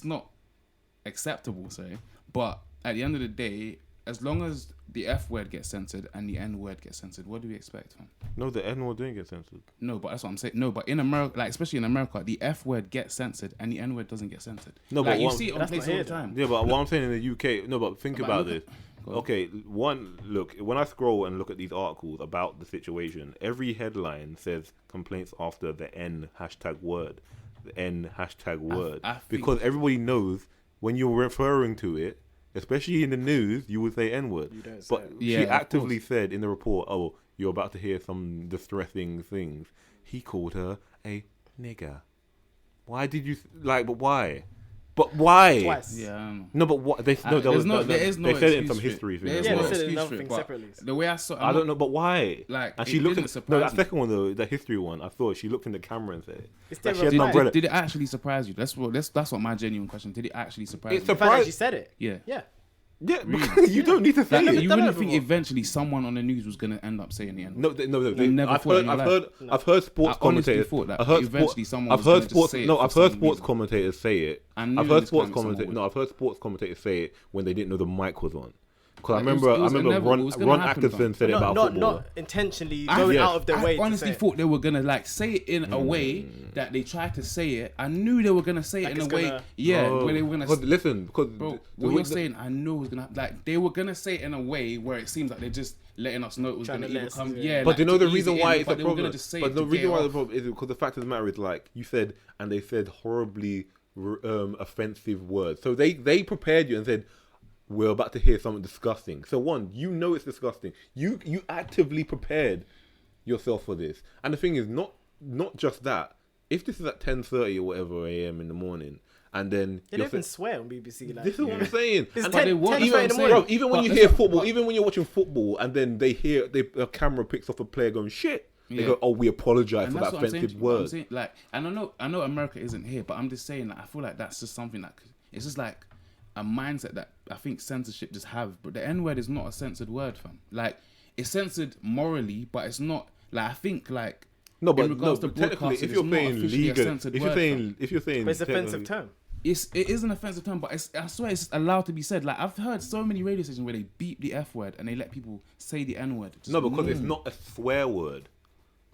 not acceptable, sorry. But at the end of the day, as long as the F word gets censored and the N word gets censored, what do we expect, man? No, the N-word didn't get censored. No, but that's what I'm saying. No, but in America, like especially in America, the F word gets censored and the N word doesn't get censored. No, like, but you one- see it on That's places not all the here, time. Yeah, but what I'm saying in the UK, no, but think But about look this. at- go on. Okay, look, when I scroll and look at these articles about the situation, every headline says complaints after the N hashtag word, the N hashtag word, I think- because everybody knows when you're referring to it, especially in the news, you would say N word. You don't say But it. Yeah, she of actively said in the report, "Oh, you're about to hear some distressing things." He called her a nigger. Why did you like? But why? But why? Twice. Yeah, I don't know. No, but what they no, there There's was, there is no they said it in excuse some for it. history thing. There is as Yeah, no they well. said it excuse another for it, thing but separately. the way I saw, I don't know, but why? Like, and it she looked didn't in surprise that me. second one, the history one. I thought she looked in the camera and said, It's like, still she had an reply. umbrella. Did it actually surprise you? That's what my genuine question. Did it actually surprise It's you? The fact that surprised. she said it. Yeah. Yeah. Yeah, Really? you don't need to say Like, it. you done wouldn't it think before. eventually someone on the news was gonna end up saying the N word? No. You never thought in your life? I've heard sports I honestly commentators. thought that I heard eventually someone I've was heard gonna just sports. say it No, for I've heard some sports reason. commentators say it. I knew I've in heard this sports climate someone commentators. would. No, I've heard sports commentators say it when they didn't know the mic was on. Because Like, I remember, it was inevitable. It was gonna Ron happen, Atkinson fam. said it about football. Not intentionally I- going yeah. out of their way I honestly to say thought they were gonna like say it in a way that they tried to say it. I knew they were gonna say Like it in a it's way, gonna- yeah, Oh, where they were gonna. Because listen, because Bro, what you're saying, I knew it was gonna like they were gonna say it in a way where it seems like they're just letting us know it was Trying gonna to let either us- come. yeah. Yeah, But like, you know to the ease reason it why in, it's but a they were problem. gonna just say But it the to reason get why it the off. problem is because the fact of the matter is, like you said, and they said horribly offensive words. So they prepared you and said, we're about to hear something disgusting. So one, you know it's disgusting. You actively prepared yourself for this. And the thing is, not just that. If this is at 10:30 or whatever a.m. in the morning, and then They you're don't even sa- swear on BBC. Like, this is what I'm saying. It's And 10, they want- 10 you know in the what I'm morning. Bro, even when But you it's hear not- football, even when you're watching football, and then a camera picks off a player going shit, they Yeah. go, "Oh, we apologize And for that's that what I'm saying. offensive to you, what I'm word." saying, like, and I know America isn't here, but I'm just saying that I feel like that's just something that it's just like a mindset that I think censorship just have. But the N word is not a censored word, fam. Like, it's censored morally, but it's not. Like, I think like No, in but regards to technically, broadcasting, if you're it's not saying officially a legal, censored if you're word, saying, if you're saying, But it's an offensive technically- term. it is an offensive term, but I swear it's allowed to be said. Like, I've heard so many radio stations where they beep the F word and they let people say the N word. no, because it's not a swear word,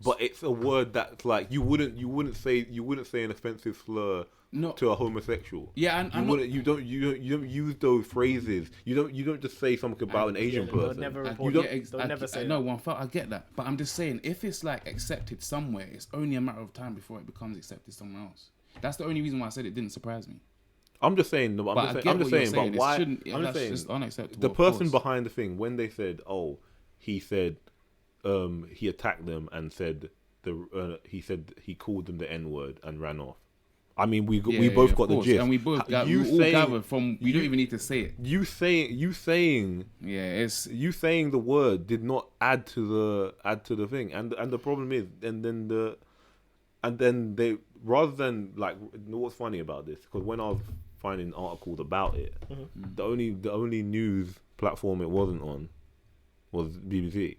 but it's a word that's like you wouldn't say an offensive slur No. to a homosexual. Yeah, and You I'm wouldn't. You don't use those phrases. You don't just say something about an Asian they'll person. never You report don't. it. They'll never say no, I get that, but I'm just saying, if it's like accepted somewhere, it's only a matter of time before it becomes accepted somewhere else. That's the only reason why I said it didn't surprise me. I'm just saying. No, But I'm I just get saying. what you're saying. But It why? shouldn't- I'm just that's saying. just unacceptable, The of person course. behind the thing, when they said, "Oh," he said, he attacked them and said he said he called them the N word and ran off. I mean, we both of got the course. gist. and we both got, we all gathered from. We don't even need to say it. You saying Yeah, it's you saying the word did not add to the thing, and the problem is, and then they rather than like, you know what's funny about this? Because when I was finding articles about it, the only news platform it wasn't on was BBC.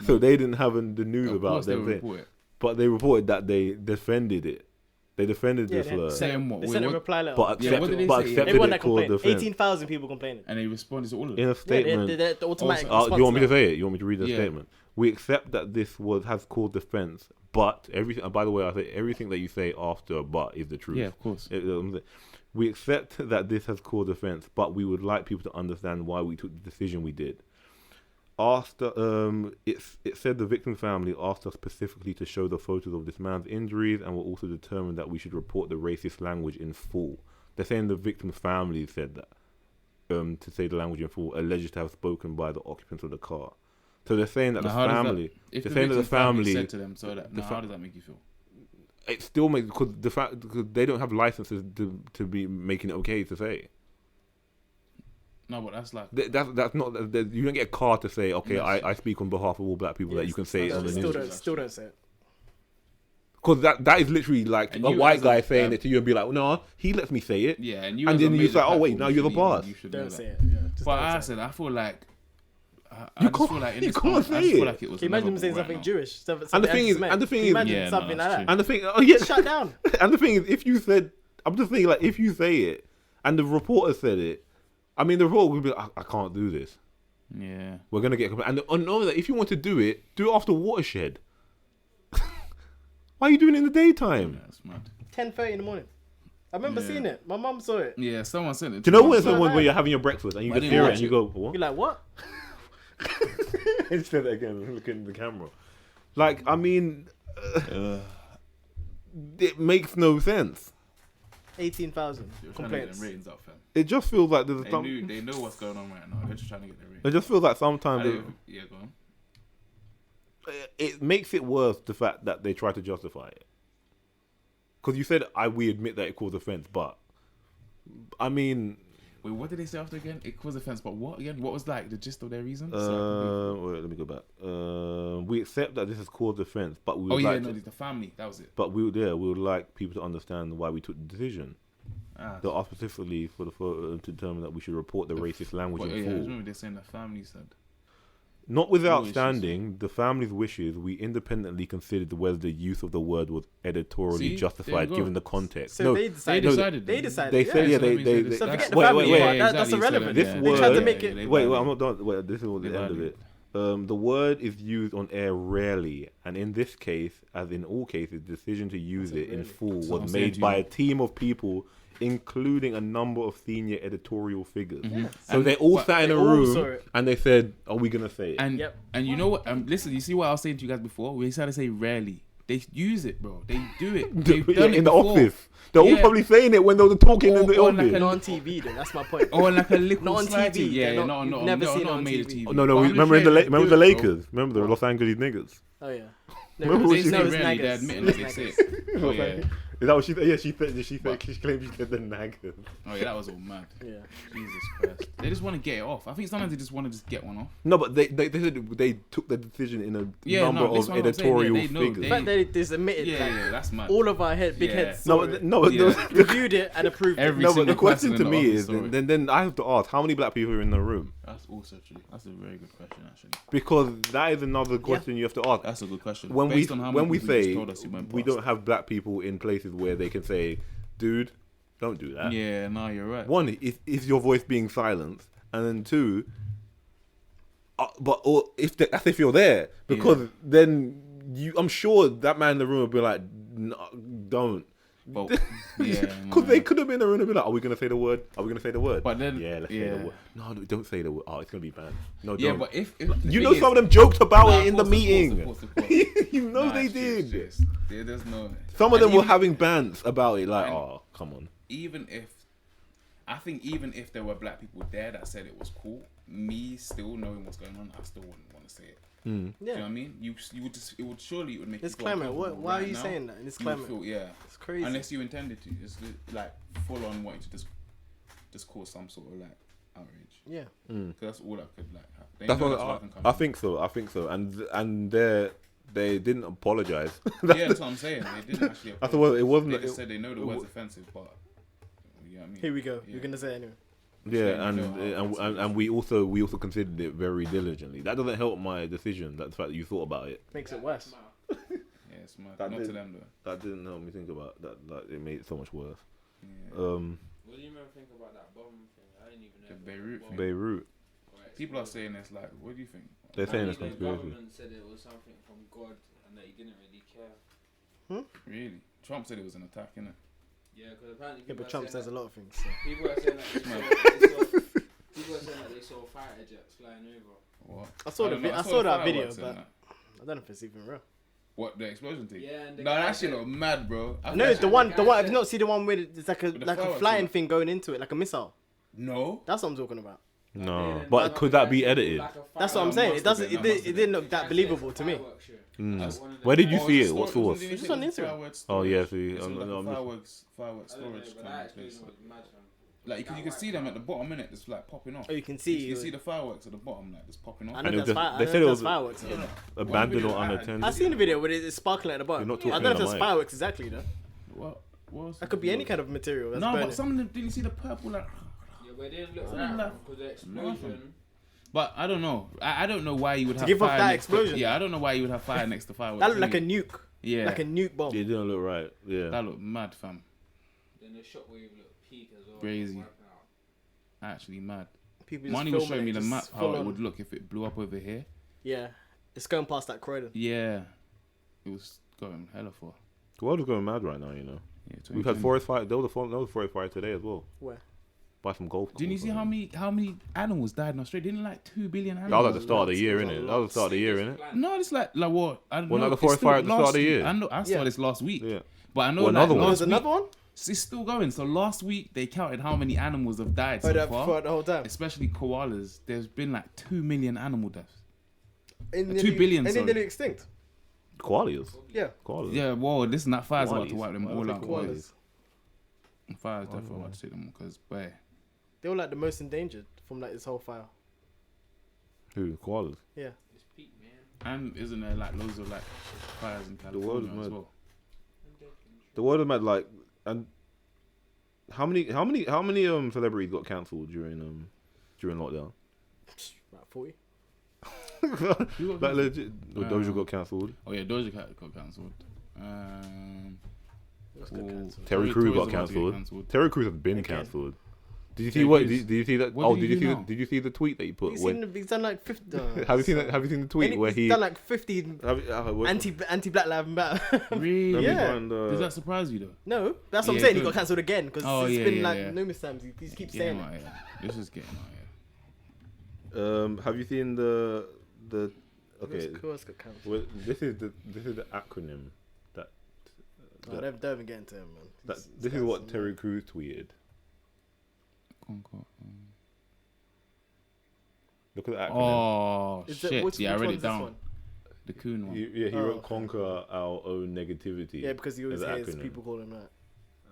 So they didn't have the news Of about course they them would thing. report it. But they reported that they defended it. They defended Yeah, the slur. Saying what? They Wait, sent a what? reply letter. But Yeah, what did they say? accepted Everyone it that called complained. defense. 18,000 people complaining. And they responded to all of In them. a statement. The automatic Oh, Do you want me to response say it? You want me to read the Yeah. statement? We accept that this has called defense, but everything. And by the way, I say everything that you say after "but" is the truth. Yeah, of course. We accept that this has called defense, but we would like people to understand why we took the decision we did. After it said the victim's family asked us specifically to show the photos of this man's injuries, and were also determined that we should report the racist language in full. They're saying the victim's family said that to say the language in full, alleged to have spoken by the occupants of the car. So they're saying that Now, the how does that- family. If They're the saying that the victim's family family. said to them, so that now, how does that make you feel? It still makes because because they don't have licenses to be making it okay to say. No, but that's like That's not you don't get a car to say okay Yes. I speak on behalf of all black people that you can say it on the Still news. don't say it. Because that is literally like And a you white as guy a- saying it to you and be like, no, he lets me say it. yeah, and you And as a then you major say, oh, wait, platform, now you you're the should boss. You should know Don't that. say it. Yeah. Just But don't I say it. said, I feel like I You just feel can't- like in you this can't moment, I say just feel it. like it was Can you imagine them saying inevitable something right Jewish? And the thing is- and the thing Can you is- imagine Yeah, something no, like it's that? true. And the thing, oh yeah, Shut down. And the thing is, if you said, I'm just thinking like if you say it, and the reporter said it, I mean the reporter would be like, I can't do this. now. Yeah. We're gonna get and know that if you want to do it after watershed. Why are you doing it in the daytime? Yeah, that's mad. 10:30 in the morning. I remember Yeah. seeing it. My mum saw it. Yeah, someone sent it. Do you know me. when so someone bad. when you're having your breakfast and you I just didn't hear it watch and you it. go, what? You're like, what? He said that again, looking at the camera. Like, I mean, it makes no sense. 18,000 You're trying to get complaints. them ratings up, fam. It just feels like there's They know what's going on right now. They're just trying to get their ratings. It just feels like sometimes Yeah, go on. it makes it worse the fact that they try to justify it. Because you said we admit that it caused offense, but I mean, Wait, what did they say after again? It caused offense, but what again? What was like the gist of their reason? wait, let me go back. We accept that this has caused offense, but we would oh yeah, like no, to, the family. That was it. but we would like people to understand why we took the decision. Ah, They asked specifically for the photo to determine that we should report the racist language but, in yeah, I full. remember they saying the family said. Not without wishes. standing the family's wishes, we independently considered whether the use of the word was editorially See? There justified you go. given the context. So no, they They decided. decided. They decided. they said, yeah, so that they- means they- just- So that's- forget the wait, family wait, part. wait, That's exactly, so irrelevant. This yeah, word- They tried to yeah, make it. they wait, value I'm not done. Wait, this is the They end of value it. The word is used on air rarely, and in this case, as in all cases, the decision to use That's it in rarely. full So I'm was saying made to by you- a team of people, including a number of senior editorial figures. Mhm. So And- they all but sat in they a all saw room it. and they said, "Are we gonna say it?" And Yep. and you know what? Listen, you see what I was saying to you guys before? We decided to say rarely. They use it, bro. They do it. They've Yeah, done it in the before. office. They're all Yeah. probably saying it when they were talking in the Or office. like a- Not on TV, then. That's my point. Or like a little Not on slide TV. Yeah, They're yeah, not- not you've never seen it not on major TV. Oh, no, But I'm remember just the saying they remember do the it, bro. Lakers? Remember the Los Angeles niggas? Oh yeah. Remember No, what They she say no, it's rarely. They're naggers. admitting It's that they say naggers. it. Oh yeah. Is that what she said? Yeah, she said. But- She claimed she said the naggers. Oh yeah, that was all mad. Yeah. Jesus Christ. They just want to get it off. I think sometimes they just want to just get one off. No, but they said they took the decision in a Yeah, number no, this of one I'm saying, yeah, editorial they know, figures. The they- fact that they just admitted Yeah, that yeah, that's mad. all of our big Yeah. heads No, saw but it, no, but Yeah. reviewed it and approved Every it. no, but the single question person to in the me office is saw it. then I have to ask how many black people are in the room, That's also true. That's a very good question, actually. because that is another question you have to ask. That's a good question. When Based on how many people you say just told us you went we past. don't have black people in places where they can say, dude, don't do that. Yeah, no, you're right. One is your voice being silenced, and then two, that's if you're there, because then I'm sure that man in the room would be like, no, don't. But, yeah, Because no. they could have been in the room and be like, are we going to say the word? Are we going to say the word? But then, Yeah, let's say the word. No, don't say the word. Oh, it's going to be banned. No, Yeah, don't. but if You know some of them joked about it in the meeting. Of course. You know Nah, they it's true, did. it's true. Yeah, there's no. Some of and them were even- having bants about it, like, and- oh, come on. Even if there were black people there that said it was cool, me still knowing what's going on, I still wouldn't want to say it. Do you know what Yeah. I mean? You would just it would surely it would make This you feel climate. uncomfortable Why are right you now. saying that in this You would climate? feel, yeah, It's crazy. unless you intended to, it's like full on wanting to just cause some sort of like outrage. Yeah. Because that's all that could like happen. They That's know what that's what can come I in. think so. And they didn't apologize. Yeah, that's what I'm saying. They didn't actually. I thought it wasn't. They just said they know the word's offensive, but you know what I mean. Here we go. Yeah. You're gonna say it anyway. Yeah, and we also considered it very diligently. That doesn't help my decision. That's the fact that you thought about it. Makes it worse. Yeah, it's mad. That Not did- to them though. That didn't help me think about that. Like, it made it so much worse. Yeah. What do you remember think about that bomb thing? I didn't even know. The about Beirut the thing. bomb. Beirut. Right, People are saying it's like, what do you think? They're saying it's apparently the conspiracy. government said it was something from God and that he didn't really care. Really? Trump said it was an attack, innit? Yeah, because apparently Yeah, people but are Trump saying says a that, lot of things. So. people are saying that people are saying that they saw fighter jets flying over. What? I saw don't the know. I saw that video, fireworks and but that. I don't know if it's even real. What, the explosion thing? Yeah, and the No, guy that shit said- look mad, bro. I No, think the that one. guy Have you said- not seen the one with it's like a With the flying fireworks, thing going into it, like a missile? No. That's what I'm talking about. No, And but then could the that guy be said it was edited? like a That's what I'm That saying. must It doesn't. have been, It, that did, must it have didn't been. look that believable to me. Fireworks show. Mm. That's one of the- Where did you Oh, see it's it? a What story- source? it was Just on a Instagram. fireworks Oh yeah, storage. see, It's I'm, like I'm a just, fireworks I don't know, storage but kind that of place. explosion was mad, fam. Like you can see them at the bottom, innit? It's like popping off. Oh, you can You see. can see the fireworks at the bottom, like just popping off. I And know it was that's just- fire. they I said know it that's was- fireworks. Yeah. abandoned or One video I had. unattended. I've seen the video where it's sparkling at the bottom. You're not I talking don't know if in the it's mic. fireworks exactly though. What was That could be any kind of material. That's No, burning. but some of them, didn't you see the purple? Like, Yeah, but it didn't look Something like like- because the explosion. but I don't know. I don't know why you would have give off fire that next to- explosion. yeah, I don't know why you would have fire next to fireworks. That looked like a anyway. nuke. Yeah, Like a nuke bomb. It didn't look right. Yeah. that looked mad, fam. Then the shockwave looked peak as well. Crazy. Wiping out. Actually mad. People just Money was filming showing me it, the just map how full it on. would look if it blew up over here. Yeah, it's going past that corridor. Yeah, it was going hella far. The world is going mad right now. You know, Yeah, we've had 2020. forest fire. There was a forest fire today as well. Where? By some golf. Didn't you course, see I think. how many animals died in Australia? Didn't like 2 billion That animals? was at the start of the year, Lots, innit? lots. That was the start of the year, innit? Plan. No, it's like what? I don't Well, know. not the It's forest still fire at the start of the last year. week. I saw Yeah. this last week. Yeah. But I know Well, like another one. last There's week, another one. it's still going. So last week they counted how many animals have died so far. For the whole time. Especially koalas. There's been like 2 million animal deaths. In 2 billion, And sorry. then nearly extinct. Koalas. Yeah. Koalas. Yeah, whoa, listen, that fire's about to Koalas. wipe them Why all are out. they boy. Koalas. Fire's definitely about to take them because, boy. They were like the most endangered from like this whole fire. Who? Koalas. Yeah. It's peak, man. And isn't there like loads of like fires in world is California as mad. well? The world is mad. Like, and how many celebrities got cancelled during lockdown? About 40. Who got Like cancelled? legit, Doja got cancelled. Oh yeah, Doja Cat got cancelled. What's got ooh, cancelled? Terry Tory's Crews got about to get cancelled. cancelled. Terry Crews has been Again. cancelled. Did you see Terry what? Crews. Did you see that? What Oh, did did he you do see? now? Did you see the tweet that he put? He's done like 50. Have you seen that? Have you seen the tweet where he's he? done like 50 what- anti Black Lives Matter. Really? let me Yeah. find, Does that surprise you though? No, that's what I'm Yeah, saying. He good. got cancelled again because Oh, it's yeah, been yeah, like yeah. numerous times. He keeps Getting saying out it. here. This is getting out here. Have you seen the? Okay, Who else got cancelled? well, this is the acronym that. Oh, don't even get into him, man. that This this is guy's what some- Terry Crews tweeted. Concord. Look at the acronym. Oh Is that- shit! which- Yeah, I which read one's it this down. one? The coon one. He Oh, wrote okay. "Conquer our own negativity." Yeah, because he always as an hears acronym. people call him that.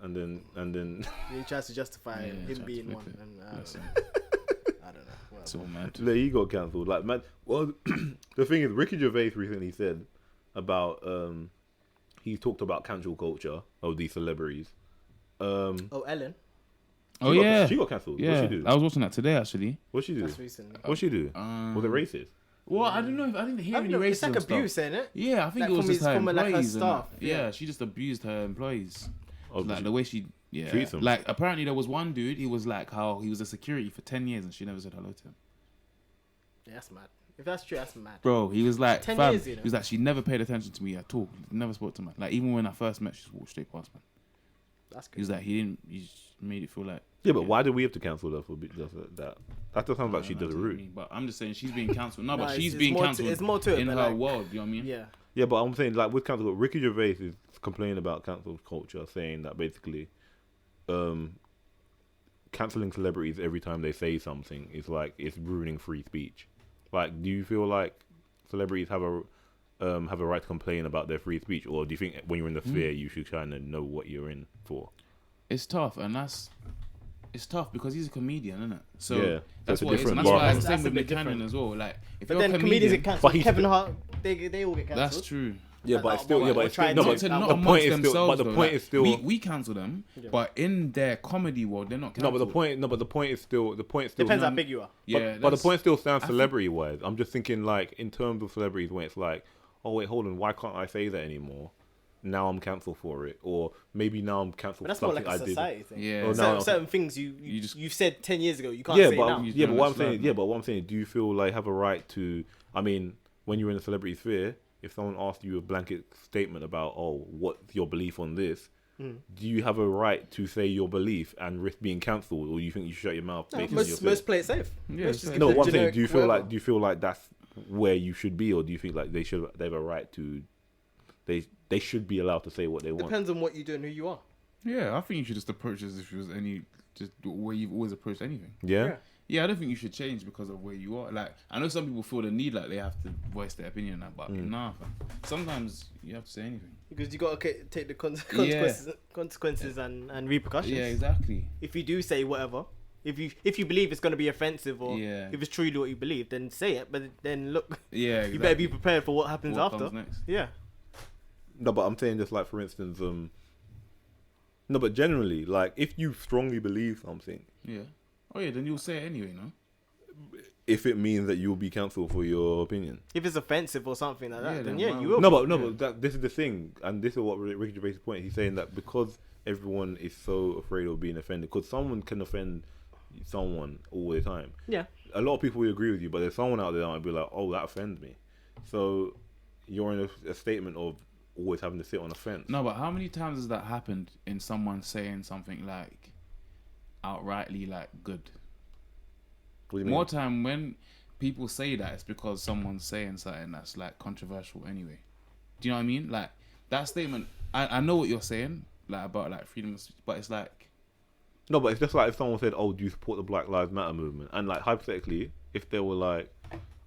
and then He tries to justify Yeah, him tries to being flip one. it. And Bless him. I don't know. It's Whatever. all mad. Like, he got cancelled. Like, man, well, the thing is, Ricky Gervais recently said about he talked about cancel culture of these celebrities. Oh, Ellen. Oh She got- yeah, she got cancelled. yeah. What she do? I was watching that today actually. What she do? That's recently. What she do? Was it racist? Well, I don't know. I didn't hear I any don't know, it's racism like stuff. abuse, ain't it? Yeah, I think Like it was from just his- her from, like, her employees and that. staff, Yeah, yeah. she just abused her employees. Oh, Like the way she treats them. like apparently there was one dude. He was like how he was a security for 10 years and she never said hello to him. Yeah, that's mad. If that's true, that's mad. Bro, he was like 10 fam, years, you know. he was like she never paid attention to me at all. Never spoke to me. Like even when I first met, she just walked straight past me. That's He good. was like he just made it feel like yeah, but why do we have to cancel her for just that? That just sounds like she does it rude. But I'm just saying she's being cancelled. No, No, but it's- she's it's being more to- cancelled it's more to it, in but her like- world. You know what I mean? Yeah. Yeah, but I'm saying like with cancel, Ricky Gervais is complaining about cancel culture, saying that basically, canceling celebrities every time they say something is like it's ruining free speech. Like, do you feel like celebrities have a right to complain about their free speech, or do you think when you're in the sphere you should kind of know what you're in for? It's tough, and it's tough because he's a comedian, isn't it? So Yeah, that's that's a what it is. different And that's why bar. I'm saying That's a with bit Nick Cannon different. as well. Like, if But you're then a comedians comedian, get cancelled. But he's Kevin the- Hart, they all get cancelled. that's true. Yeah, but it's still, or try no, to- but not the amongst point is still, themselves. but the though, point like, is still, we cancel them, Yeah. but in their comedy world, they're not no, cancelled. but the point is still, Depends how big you are. Yeah, but the point still stands I think- celebrity wise. I'm just thinking like in terms of celebrities when it's like, oh wait, hold on, why can't I say that anymore? Now I'm cancelled for it, or maybe now I'm cancelled But for that's more something like a I did. society thing. Yeah. Oh, no, Certain, no. certain things you just- you've said 10 years ago, you can't Yeah, say but now. You yeah, but don't what I'm understand saying, that. yeah, but what I'm saying, do you feel like have a right to? I mean, when you're in the celebrity sphere, if someone asks you a blanket statement about, oh, what's your belief on this? Do you have a right to say your belief and risk being cancelled, or you think you should shut your mouth? No, based on most your play it safe. Yeah, Most just safe. give no, the what I'm saying, generic do you feel whatever. like that's where you should be, or do you think like they have a right to? They should be allowed to say what they want. Depends on what you do and who you are. Yeah, I think you should just approach it as if it was just the way you've always approached anything. Yeah. Yeah, I don't think you should change because of where you are. Like, I know some people feel the need like they have to voice their opinion on that, but nah, fam. Sometimes you have to say anything. Because you got to take the consequences and repercussions. Yeah, exactly. If you do say whatever, if you believe it's going to be offensive or Yeah. if it's truly what you believe, then say it. But then look, Yeah, you better be prepared for what happens What after. comes next? Yeah. No, but I'm saying just like for instance, no, but generally, like if you strongly believe something, Yeah. Oh yeah, then you'll say it anyway, no? if it means that you'll be cancelled for your opinion. If it's offensive or something like that, Yeah, then then yeah, why you would- will. No, but this is the thing, and this is what Ricky Gervais' point. He's saying that because everyone is so afraid of being offended, because someone can offend someone all the time. Yeah. A lot of people will agree with you, but there's someone out there that might be like, "Oh, that offends me." So you're in a statement of always having to sit on a fence. No, but how many times has that happened in someone saying something like outrightly like good? What do you mean? More time when people say that, it's because someone's saying something that's like controversial anyway. Do you know what I mean? Like that statement, I know what you're saying, like about like freedom of speech, but it's like, No, but it's just like if someone said, "Oh, do you support the Black Lives Matter movement?" And like hypothetically, if they were like,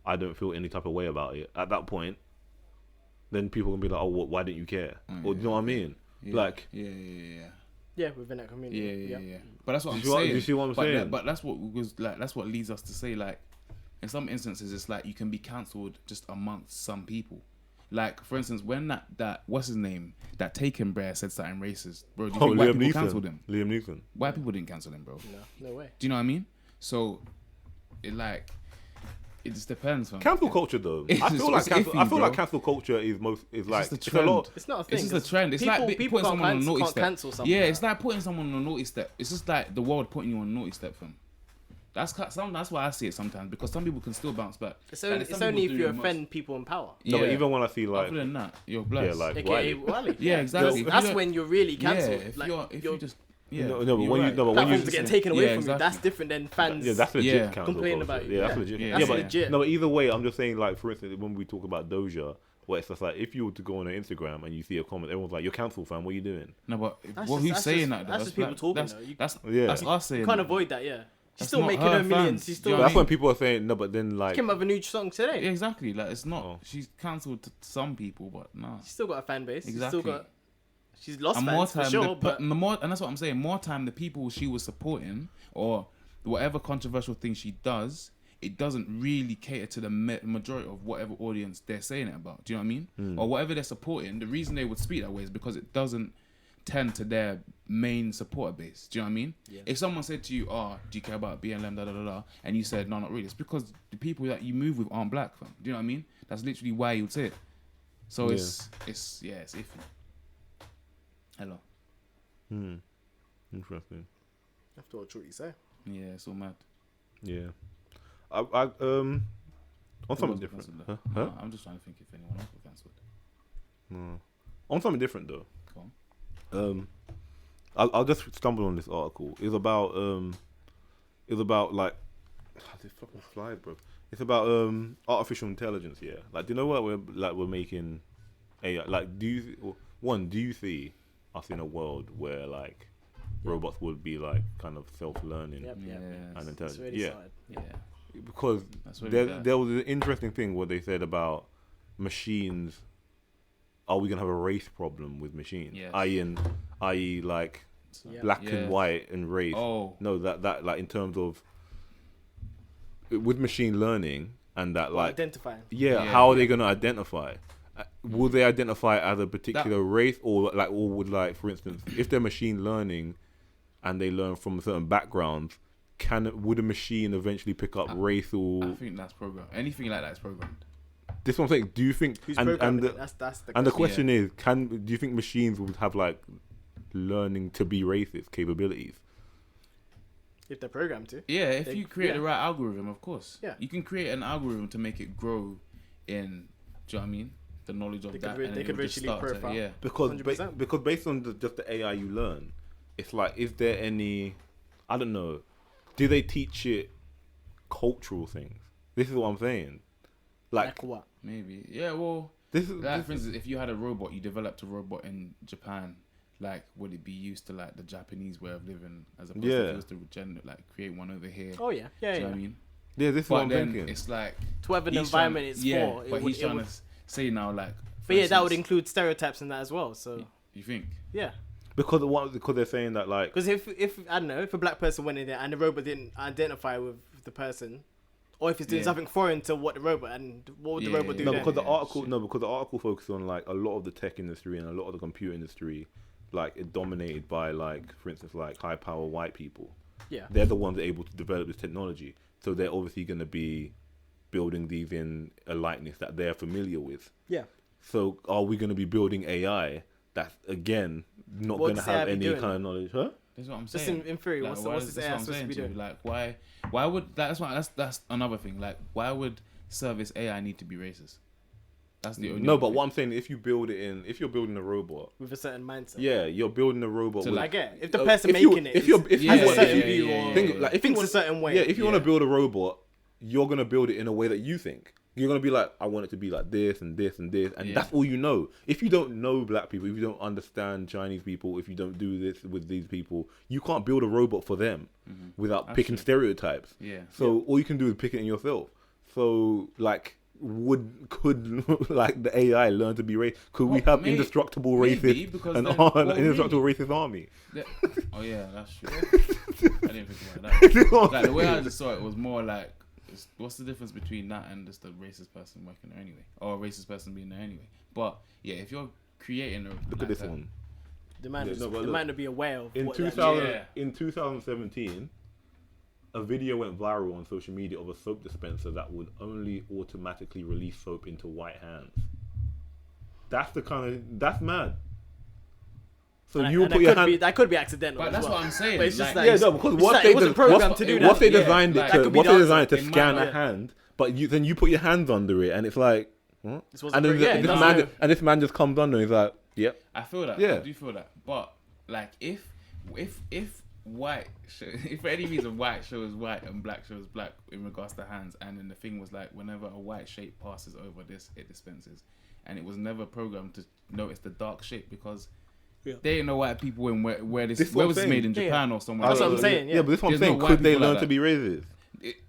"I don't feel any type of way about it," at that point, then people can be like, "Oh, why didn't you care?" Or do you know what I mean? yeah, Like, Yeah, within that community. yeah. But that's what I'm Do you see what- saying. do you see what I'm but saying? But that's what was like. That's what leads us to say like, in some instances, it's like you can be cancelled just amongst some people. Like for instance, when that what's his name, that Taken Bear said something racist, bro. Do you think white people cancelled him? Liam Neeson. White people didn't cancel him, bro. No way. Do you know what I mean? So, it just depends. Man. Cancel culture, though. It's I just- feel like it's cancel. iffy, I feel bro. like cancel culture is like just a it's a trend. lot. It's not a thing. It's just a trend. It's like people putting someone on a naughty can't step. cancel someone. Yeah, it's like putting someone on a naughty step. It's just like the world putting you on a naughty step, fam. That's why I see it sometimes, because some people can still bounce back. It's Like, only, some it's only people if do you it much. offend people in power. No, but Yeah. even when I see like, Other than that, you're blessed. yeah, like AKA Wiley. Wally. Yeah, exactly. That's If you when you're really yeah, cancelled. if like, you just yeah. No, but you're when you- right. no, but when platforms you- are getting taken away Yeah, from you. That's exactly. different than fans. Yeah, that's legit. Yeah. Cancel Complain culture. about you. Yeah, that's Yeah. legit. Yeah, Yeah, That's but legit. no, but either way, I'm just saying like, for instance, when we talk about Doja, where it's just like if you were to go on her Instagram and you see a comment, everyone's like, "You're cancelled, fam. What are you doing?" No, but That's who's just- saying that's that? Though? that's just people talking, That's though. You- that's us saying. You can't that. avoid that, yeah. She's That's still not making her her millions. fans. She's Do still. you know what That's I when mean? people are saying no, but then like, She came up with a new song today. Yeah, exactly. Like it's not. Oh. She's cancelled to some people, but nah. She's still got a fan base. Exactly. She's lost And more fans for time, sure, but the more, and that's what I'm saying. More time, the people she was supporting or whatever controversial thing she does, it doesn't really cater to the majority of whatever audience they're saying it about. Do you know what I mean? Or whatever they're supporting. The reason they would speak that way is because it doesn't tend to their main supporter base. Do you know what I mean? Yeah. If someone said to you, "Oh, do you care about BLM?" and you said, "No, not really," it's because the people that you move with aren't black. Fam. Do you know what I mean? That's literally why you would say it. So Yeah. it's iffy. Hello. interesting. after what you say. Yeah, it's all mad. Yeah, I on something was different. cancelled, Huh? though. Huh? No, I'm just trying to think if anyone else was cancelled. No. On something different though. Go on. I'll just stumble on this article. It's about like this fucking slide, bro. It's about artificial intelligence. Yeah, like do you know what we're making AI? Like, do you see us in a world where like robots would be like kind of self-learning Yep, Yeah, yep. and It's intelligent? already Yeah, started. yeah. because That's really bad. there was an interesting thing where they said about machines. Are we gonna have a race problem with machines? Yes. i.e. like Yeah. black Yeah. and white and race. Oh, No, that like in terms of with machine learning and that Well, like identifying. yeah, Yeah, how are yeah. they gonna identify? will they identify as a particular race, or would, like, for instance, if they're machine learning and they learn from certain backgrounds, would a machine eventually pick up race or? I think that's programmed. Anything like that is programmed. This is what I'm saying. Do you think? Who's And programming the, it? That's the and the question. question is, do you think machines would have, like, learning to be racist capabilities? If they're programmed to. Yeah, if They- you create the yeah. right algorithm, of course. Yeah. You can create an algorithm to make it grow in, do you know what I mean? The knowledge of They could that. re- and they it could would just virtually start to- profile. Yeah. Because 100%. because based on just the AI you learn, it's like, is there any, I don't know, do they teach it cultural things? This is what I'm saying. Like what? Maybe. Yeah, well, This is like, for instance, if you had a robot, you developed a robot in Japan, like, would it be used to, like, the Japanese way of living as opposed to if Yeah. it was to create one over here? Oh yeah, yeah, Do you yeah. know what I mean? yeah. This is But what I'm then thinking. it's like To whatever the he's environment trying- it's yeah, for. but he's trying to say now, like, for But yeah, that would instance- include stereotypes in that as well. So You think? yeah, Because they're saying that, like, because if I don't know, if a black person went in there and the robot didn't identify with the person, or if it's doing Yeah. something foreign to what the robot, and what would the Yeah, robot do no, then? because the Yeah, article shit. because the article focuses on, like, a lot of the tech industry and a lot of the computer industry, like, it dominated by, like, for instance, like, high power white people. Yeah. They're the ones able to develop this technology, so they're obviously going to be building these in a likeness that they're familiar with. Yeah. So are we going to be building AI that's, again, not What going to does AI have be any doing? kind of knowledge? Huh? That's what I'm Just saying. in theory, Like, what's why this is- AI that's what I'm supposed to be saying doing? Like, why would that's another thing. Like, why would service AI need to be racist? That's the only. No, other but thing. what I'm saying, if you're building a robot, With a certain mindset. yeah, you're building a robot. So, with, I get it. If the uh, person if you- making it, if you're- if you has want- a certain if view you- or think, like, if you thinks want, a certain way. yeah, if you want Yeah. to build a robot, you're gonna build it in a way that you think. You're gonna be like, I want it to be like this and this and this, and Yeah. that's all you know. If you don't know black people, if you don't understand Chinese people, if you don't do this with these people, you can't build a robot for them without That's picking true. stereotypes. Yeah. So all you can do is pick it in yourself. So, like, could like the AI learn to be racist? Could we Well, have indestructible maybe, racists because and then- an well, indestructible really- racist army? Oh yeah, that's true. I didn't think about that. Like, the way I just saw it was more like, what's the difference between that and just a racist person working there anyway, or a racist person being there anyway? But yeah, if you're creating a Look at this one. The man, Yeah, no, but the look, might not be aware of In what that 2000, Yeah. in 2017, a video went viral on social media of a soap dispenser that would only automatically release soap into white hands. That's mad. So And you and put your that could hand. be, that could be accidental. But as that's well. what I'm saying. But it's just like, Yeah, no, because it's what like they it wasn't programmed to do that. what they Yeah, designed like, it that to, could be what the they answer. designed to It might scan not, a yeah. hand, but then you put your hands under it, and it's like, huh? This wasn't And then pro- yeah, it doesn't know. this man just comes under, and he's like, yep. I feel that. Yeah. I do feel that. But like, if white, if for any reason white shows white and black shows black in regards to hands, and then the thing was like, whenever a white shape passes over this, it dispenses, and it was never programmed to notice the dark shape because. Yeah. They ain't no white people in where This this is where what was I'm this made saying. in Yeah, Japan yeah. or somewhere. That's what I'm saying. Yeah, but this is what I'm There's saying. no white Could they people learn like to be racist?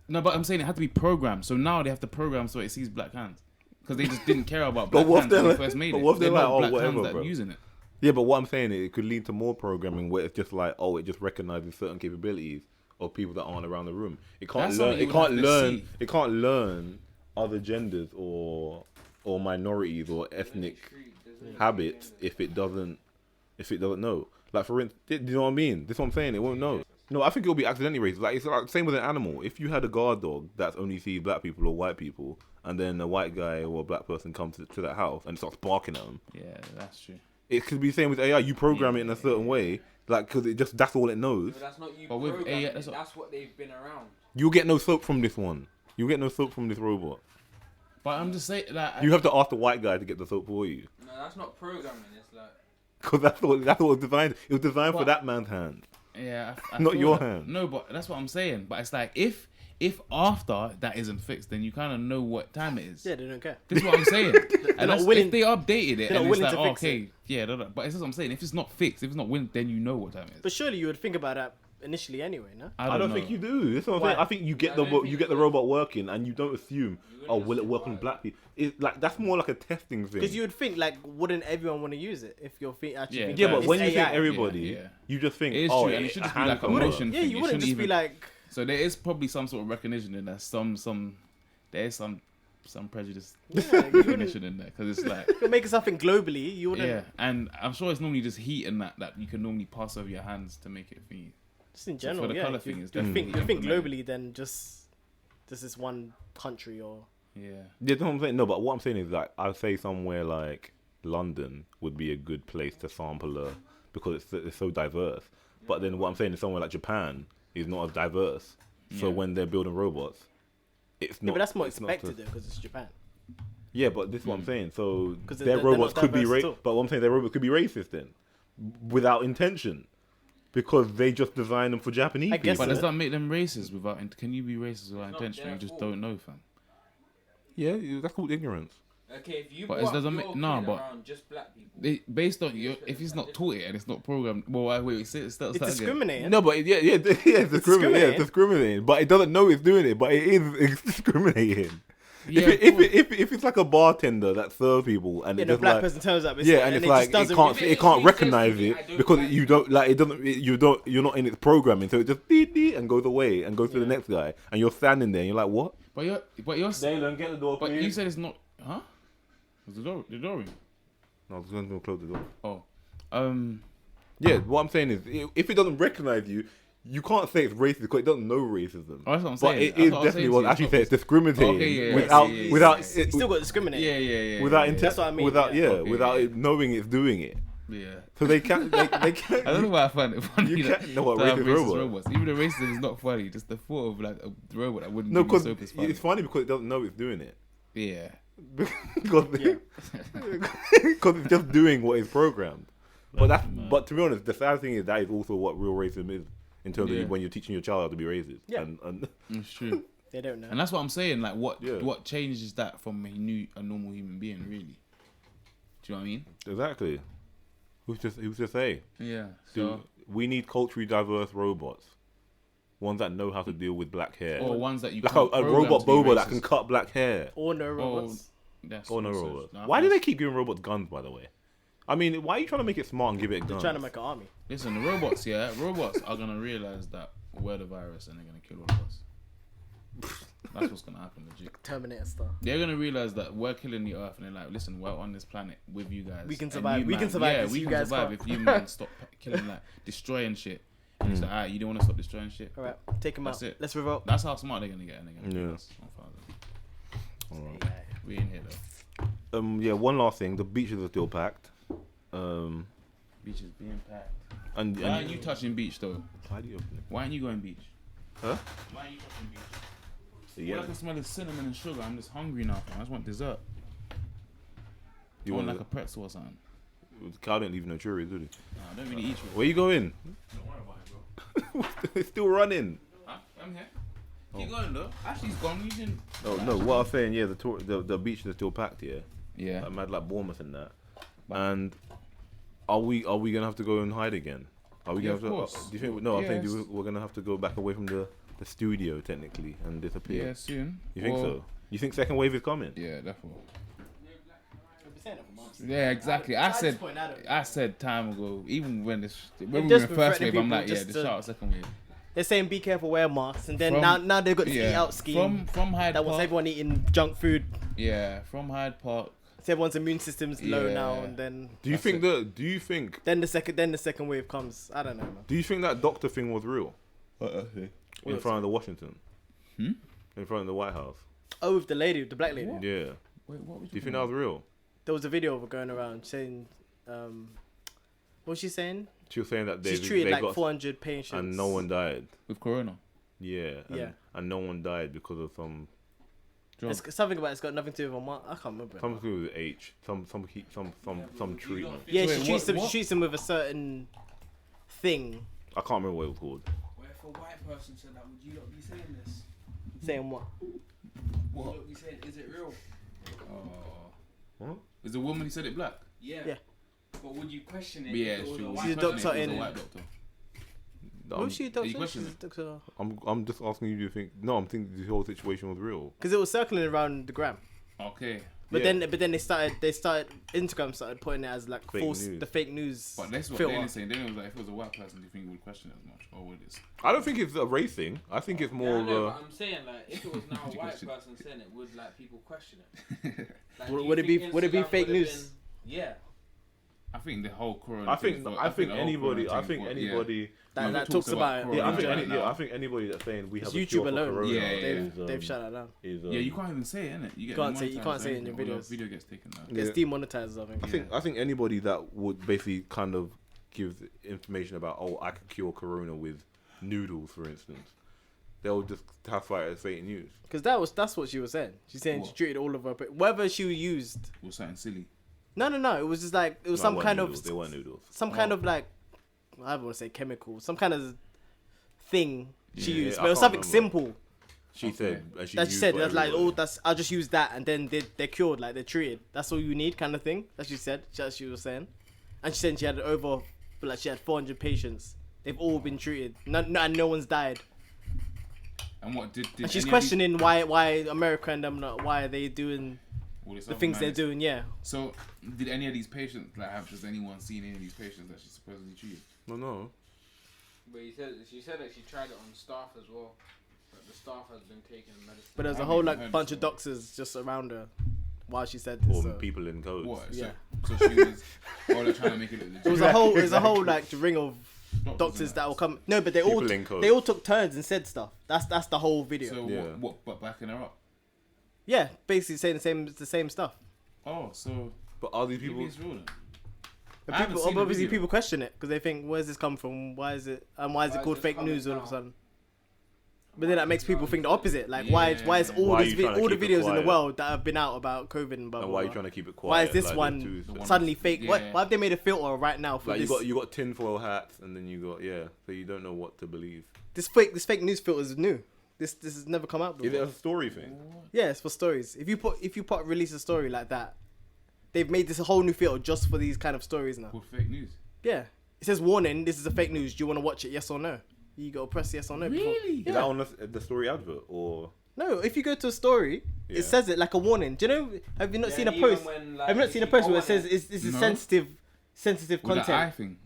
No, but I'm saying it had to be programmed. So now they have to program so it sees black hands because they just didn't care about But black what if hands when they're they like- first made but it. what if They they're like, know oh, black whatever, hands that bro. are using it. Yeah, but what I'm saying is it could lead to more programming where it's just like, oh, it just recognizes certain capabilities of people that aren't around the room. It can't That's learn. something you It would can't have to learn. see. It can't learn other genders or minorities or ethnic habits if it doesn't know. Like, for instance, do you know what I mean? This is what I'm saying. It won't know. No, I think it'll be accidentally racist. Like, it's like same with an animal. If you had a guard dog that only sees black people or white people, and then a white guy or a black person comes to that house and starts barking at them, Yeah, that's true. it could be the same with AI. You program it in a certain way, like, because that's all it knows. But that's not you But with programming AI, it, that's what- that's what they've been around. You'll get no soap from this one. You'll get no soap from this robot. But I'm just saying, like, You have to ask the white guy to get the soap for you. No, that's not programming. It's like Because that's what it was designed. It was designed for But- that man's hand. yeah, I Not feel your that. hand. No, but that's what I'm saying. But it's like if after that isn't fixed, then you kind of know what time it is. Yeah, they don't care. This is what I'm saying. And not that's, willing- if they updated it they're not and it's willing like, to oh, fix okay, it. yeah, but it's just what I'm saying. If it's not fixed, if it's not willing, then you know what time it is. But surely you would think about that initially anyway, no? I don't know. think you do. This is what I'm Why? saying. I think you get I the don't think you get the you robot working, and you don't assume, You oh, wouldn't will it assume work on why. black people? It's like that's more like a testing thing. Because you would think like, wouldn't everyone want to use it if you're actually Yeah, thinking yeah, but it's when you AI. think everybody, Yeah, yeah. you just think, It is oh, true, and it should a just be hand like a can work. motion. Yeah, thing. you It wouldn't shouldn't just be even- like, So there is probably some sort of recognition in there. There is some some prejudice Yeah, you wouldn't, definition in there because it's like. if you're making something globally, you wouldn't. Yeah, and I'm sure it's normally just heat and that you can normally pass over your hands to make it thingy. Just in So general, for the yeah. colour You, thing, you it's think definitely you think implemented. globally, then just this is one country or Yeah. Yeah, that's what I'm saying. No, but what I'm saying is like I'd say somewhere like London would be a good place to sample because it's so diverse. But then what I'm saying is somewhere like Japan is not as diverse. So Yeah. when they're building robots, it's yeah, not. but that's more it's not expected to- though because it's Japan. Yeah, but this is what I'm saying. So 'Cause their they're robots not could be diverse at all. but what I'm saying their robots could be racist then, without intention, because they just designed them for Japanese I guess people. But does that make them racist without? Can you be racist without It's not intention? their You just fault. don't know, fam. Yeah, that's called ignorance. Okay, if you But it brought doesn't your make- nah, kid but- around just black people. Based on your, if it's not taught it and it's not programmed. Well, wait, It's start again. discriminating. No, but it's discriminating. It's discriminating, but it doesn't know it's doing it. But it's discriminating. Yeah, if it's like a bartender that serves people and Yeah, it no just black like person turns up. yeah, and it's it like just it doesn't can't really- it can't It recognize says to me, it I don't because like you don't like it doesn't you're not in its programming, so it just beep, beep, and goes away and goes to the next guy, and you're standing there and you're like, what? but you're, Dalen, get the door, but you said it's not, huh? Was the door ring? No, I was going to close the door. Oh, Yeah, what I'm saying is, if it doesn't recognize you, you can't say it's racist because it doesn't know racism. Oh, that's what I'm But saying. it That's is what I'm definitely saying what to actually you. says discriminating Okay, yeah, without yeah, yeah, without yeah. it, You still got to discriminate. yeah. without yeah. intent, That's what I mean, without yeah. Okay, without yeah. it knowing it's doing it. Yeah. So they can't they can't. I don't know why I find it funny. You that- can't know what to have racist robots. Even the racism is not funny. Just the thought of like a robot that wouldn't No, give you because soap is funny. it's funny because it doesn't know it's doing it. Yeah. because Yeah. because it's just doing what is programmed. But Mad. but to be honest, the sad thing is that is also what real racism is in terms Yeah. of when you're teaching your child how to be racist. Yeah. And It's true. They don't know. And that's what I'm saying. Like, Yeah. what changes that from a normal human being, really? Do you know what I mean? exactly. Who's to say? Yeah. Dude, So, we need culturally diverse robots. Ones that know how to deal with black hair. or ones that you like can't a program robot to be boba that racist. can cut black hair. Or no robots. That's Or no also- robots. nah, Why do that's- they keep giving robots guns, by the way? I mean, why are you trying to make it smart and give it They're guns? trying to make an army. Listen, the robots, robots are gonna realize that we're the virus and they're gonna kill all of us. That's what's gonna happen, legit. Terminator style. They're gonna realize that we're killing the earth, and they're like, "Listen, we're on this planet with you guys. We can and survive. you We can man- survive Yeah, this, we you can guys survive can't." if you man stop killing, like destroying shit." And it's like, alright, you don't want to stop destroying shit. All right, take him That's out. it. Let's revolt. That's how smart they're gonna get, and they're gonna Yeah. kill us. Alright. We in here though. Yeah, one last thing. The beaches are still packed. Beach is being packed. And Why aren't you touching beach though? Why do you open it? Why aren't you going beach? Huh? Why aren't you touching beach? Yeah. All I can smell is cinnamon and sugar. I'm just hungry now, fam. I just want dessert. You I want want like a pretzel or something. Cow don't leave no churros, do they? Nah, I don't really eat it. Where you going? Don't worry about it, bro. It's still running. Huh? I'm here. Keep going though. Ashley's gone. You didn't. No. What I was saying, yeah, the beaches are still packed here. Yeah. I'm mad like Bournemouth and that. And are we gonna have to go and hide again? Are we Yeah, gonna of have to? course. Do you think? No, I think Yes. we're gonna have to go back away from the studio technically and disappear. Yeah, soon. You think Well, so? You think second wave is coming? Yeah, definitely. We've been saying it for months. Yeah, exactly. I said. point out it. I said time ago. Even when when we were just in been first threatening wave, I'm people like, yeah, just the to- shout out second wave. They're saying be careful, wear masks, and then From- now they've got the eat out scheme From Hyde that wants Park. everyone eating junk food. Yeah, from Hyde Park. So everyone's immune system's low Yeah. now, and then Do you That's think it. Do you think? the second wave comes. I don't know, man. Do you think that doctor thing was real in What? front of the Washington? Hmm? In front of the White House? Oh, with the lady, with the black lady. What? Yeah. Wait, what was Do you think that was real? There was a video of her going around saying, what was she saying? She was saying that She's treated like 400 patients. and no one died. with Corona? Yeah. Yeah. And no one died because of some Drug. It's something about it's got nothing to do with her. I can't remember. something to do with H. Some treatment. Yeah, Wait, she treats them. what? She treats them with a certain thing. I can't remember what it was called. What if a white person said that? Would you not be saying this? Saying what? Would you not be saying, is it real? What? Is the woman who said it black? Yeah. Yeah. But would you question it? But yeah, if it it's was true. a Would white She's a you person? question doctor it if it was in- a white doctor. Was she a you doctor? question She's a doctor. I'm just asking you. Do you think? No, I'm thinking the whole situation was real. Because it was circling around the gram. Okay. But Yeah. then they started Instagram started putting it as like Fake false, news. the fake news. But that's what filter. Daniel's saying. Daniel was like, if it was a white person, do you think he would question it as much, or would it? I don't think it's a race thing. I think it's more Yeah, I of know, a. but I'm saying like if it was now a white Question. person saying it, would like people question it? Like, do you Would it be think would it be Instagram fake would've news? been- Yeah. I think the whole corona. I think thing is- I think the whole anybody. corona I thing think is what- anybody. That When we talks talked about it. corona Yeah, I think right any, now, yeah, I think anybody that's saying we have It's a YouTube cure for alone. corona Yeah, They've shut that down. is, Yeah, you can't even say it, innit? You can't say it in your or videos. Video gets taken down. It's demonetized, I think. I think anybody that would basically kind of give information about I could cure corona with noodles, for instance, they'll just classify it as fake news. Because that's what she was saying. She's saying she What? treated all of her, whether she used. Or something silly. No. It was just like it was No, some it weren't kind noodles. of They weren't noodles. some kind of like I don't want to say chemical, some kind of thing she Yeah, used, I but it was can't something remember. simple. She Okay. said, and she That she used said for that's like everybody. I'll just use that and then they're cured, like they're treated. That's all you need, kind of thing. That she said. That she was saying, and she said she had she had 400 patients. They've all been treated, and no one's died. And what did And she's any of questioning why America and them why are they doing all this the other things they're madness? doing. Yeah. So, did any of these patients has anyone seen any of these patients that she supposedly treated? No. But she said that she tried it on staff as well. But the staff has been taking medicine. But there's I a whole haven't like heard bunch of of it. doctors just around her while she said this. Or So. people in codes. What? Yeah. So she was. Oh, they're trying to make it look legit. It was a whole like ring of doctors that will come. No, but they People in codes. all took turns and said stuff. That's the whole video. So Yeah. what? But backing her up. Yeah, basically saying the same stuff. Oh, so But are these maybe people? it's real then. But I haven't people seen the obviously video. people question it because they think where's this come from? Why is it Why is called this fake coming news all of a now? sudden? But then that makes people think the opposite. Like why is Yeah. all Why are these you trying to all the keep it videos in the quiet? world that have been out about COVID and blah blah And why are you blah? trying to keep it quiet? Why is this like, one there's two- The one- suddenly fake? Why Yeah. have they made a filter right now for Like this? you got tinfoil hats, and then you got so you don't know what to believe. This fake news filter is new. This has never come out Is before. it a story thing? Yeah, it's for stories. If you release a story like that, they've made this a whole new filter just for these kind of stories now. Called fake news. Yeah, it says warning. This is a fake news. Do you want to watch it? Yes or no? You gotta press yes or no. Before. Really? Is that Yeah. on the story advert or? No, if you go to a story, Yeah. it says it like a warning. Do you know? Have you not seen a even post? when, like, Have you not if seen a you post go where it on says it- this is No. sensitive With content? the eye thing.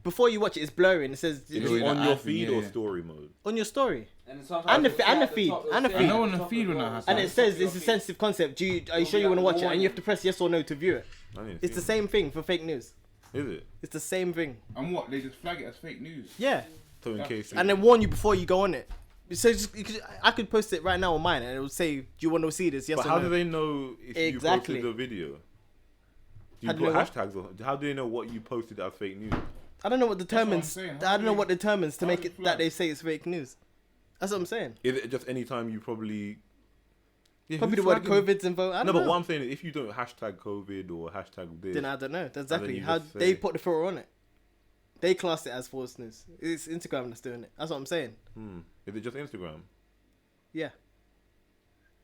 Before you watch it, it's blurry and it says Is Yeah, it on the your iPhone, feed yeah, or yeah. story mode? on your story, And, sometimes And the it'll fe- say and at the feed, top, it'll and the say feed. at I know on the top feed as when well, I have it's and to- it at the says top of it's a your feed. sensitive concept. Are you It'll sure be you want to like watch it? And you have to warning. press yes or no to view it. I didn't It's see the same thing for fake news. it. Is it? It's the same thing. And what? They just flag it as fake news. Yeah, So in Yeah. case. and they warn you before you go on it. So I could post it right now on mine, and it would say, "Do you want to see this? Yes But or how no?" do they know if Exactly. you posted the video? Do you How do put they know what? hashtags on? How do they know what you posted as fake news? I don't know what what I'm determines. saying. I How don't know do what determines to how make do it you that flag? they say it's fake news. That's what I'm saying. Is it just any time you probably? Yeah, Probably the who's word flagging? COVID's involved. I No, don't but know. what I'm saying is, if you don't hashtag COVID or hashtag this, Then I don't know. That's exactly you how just they say- put the filter on it. They class it as false news. It's Instagram that's doing it. That's what I'm saying. is it just Instagram? Yeah,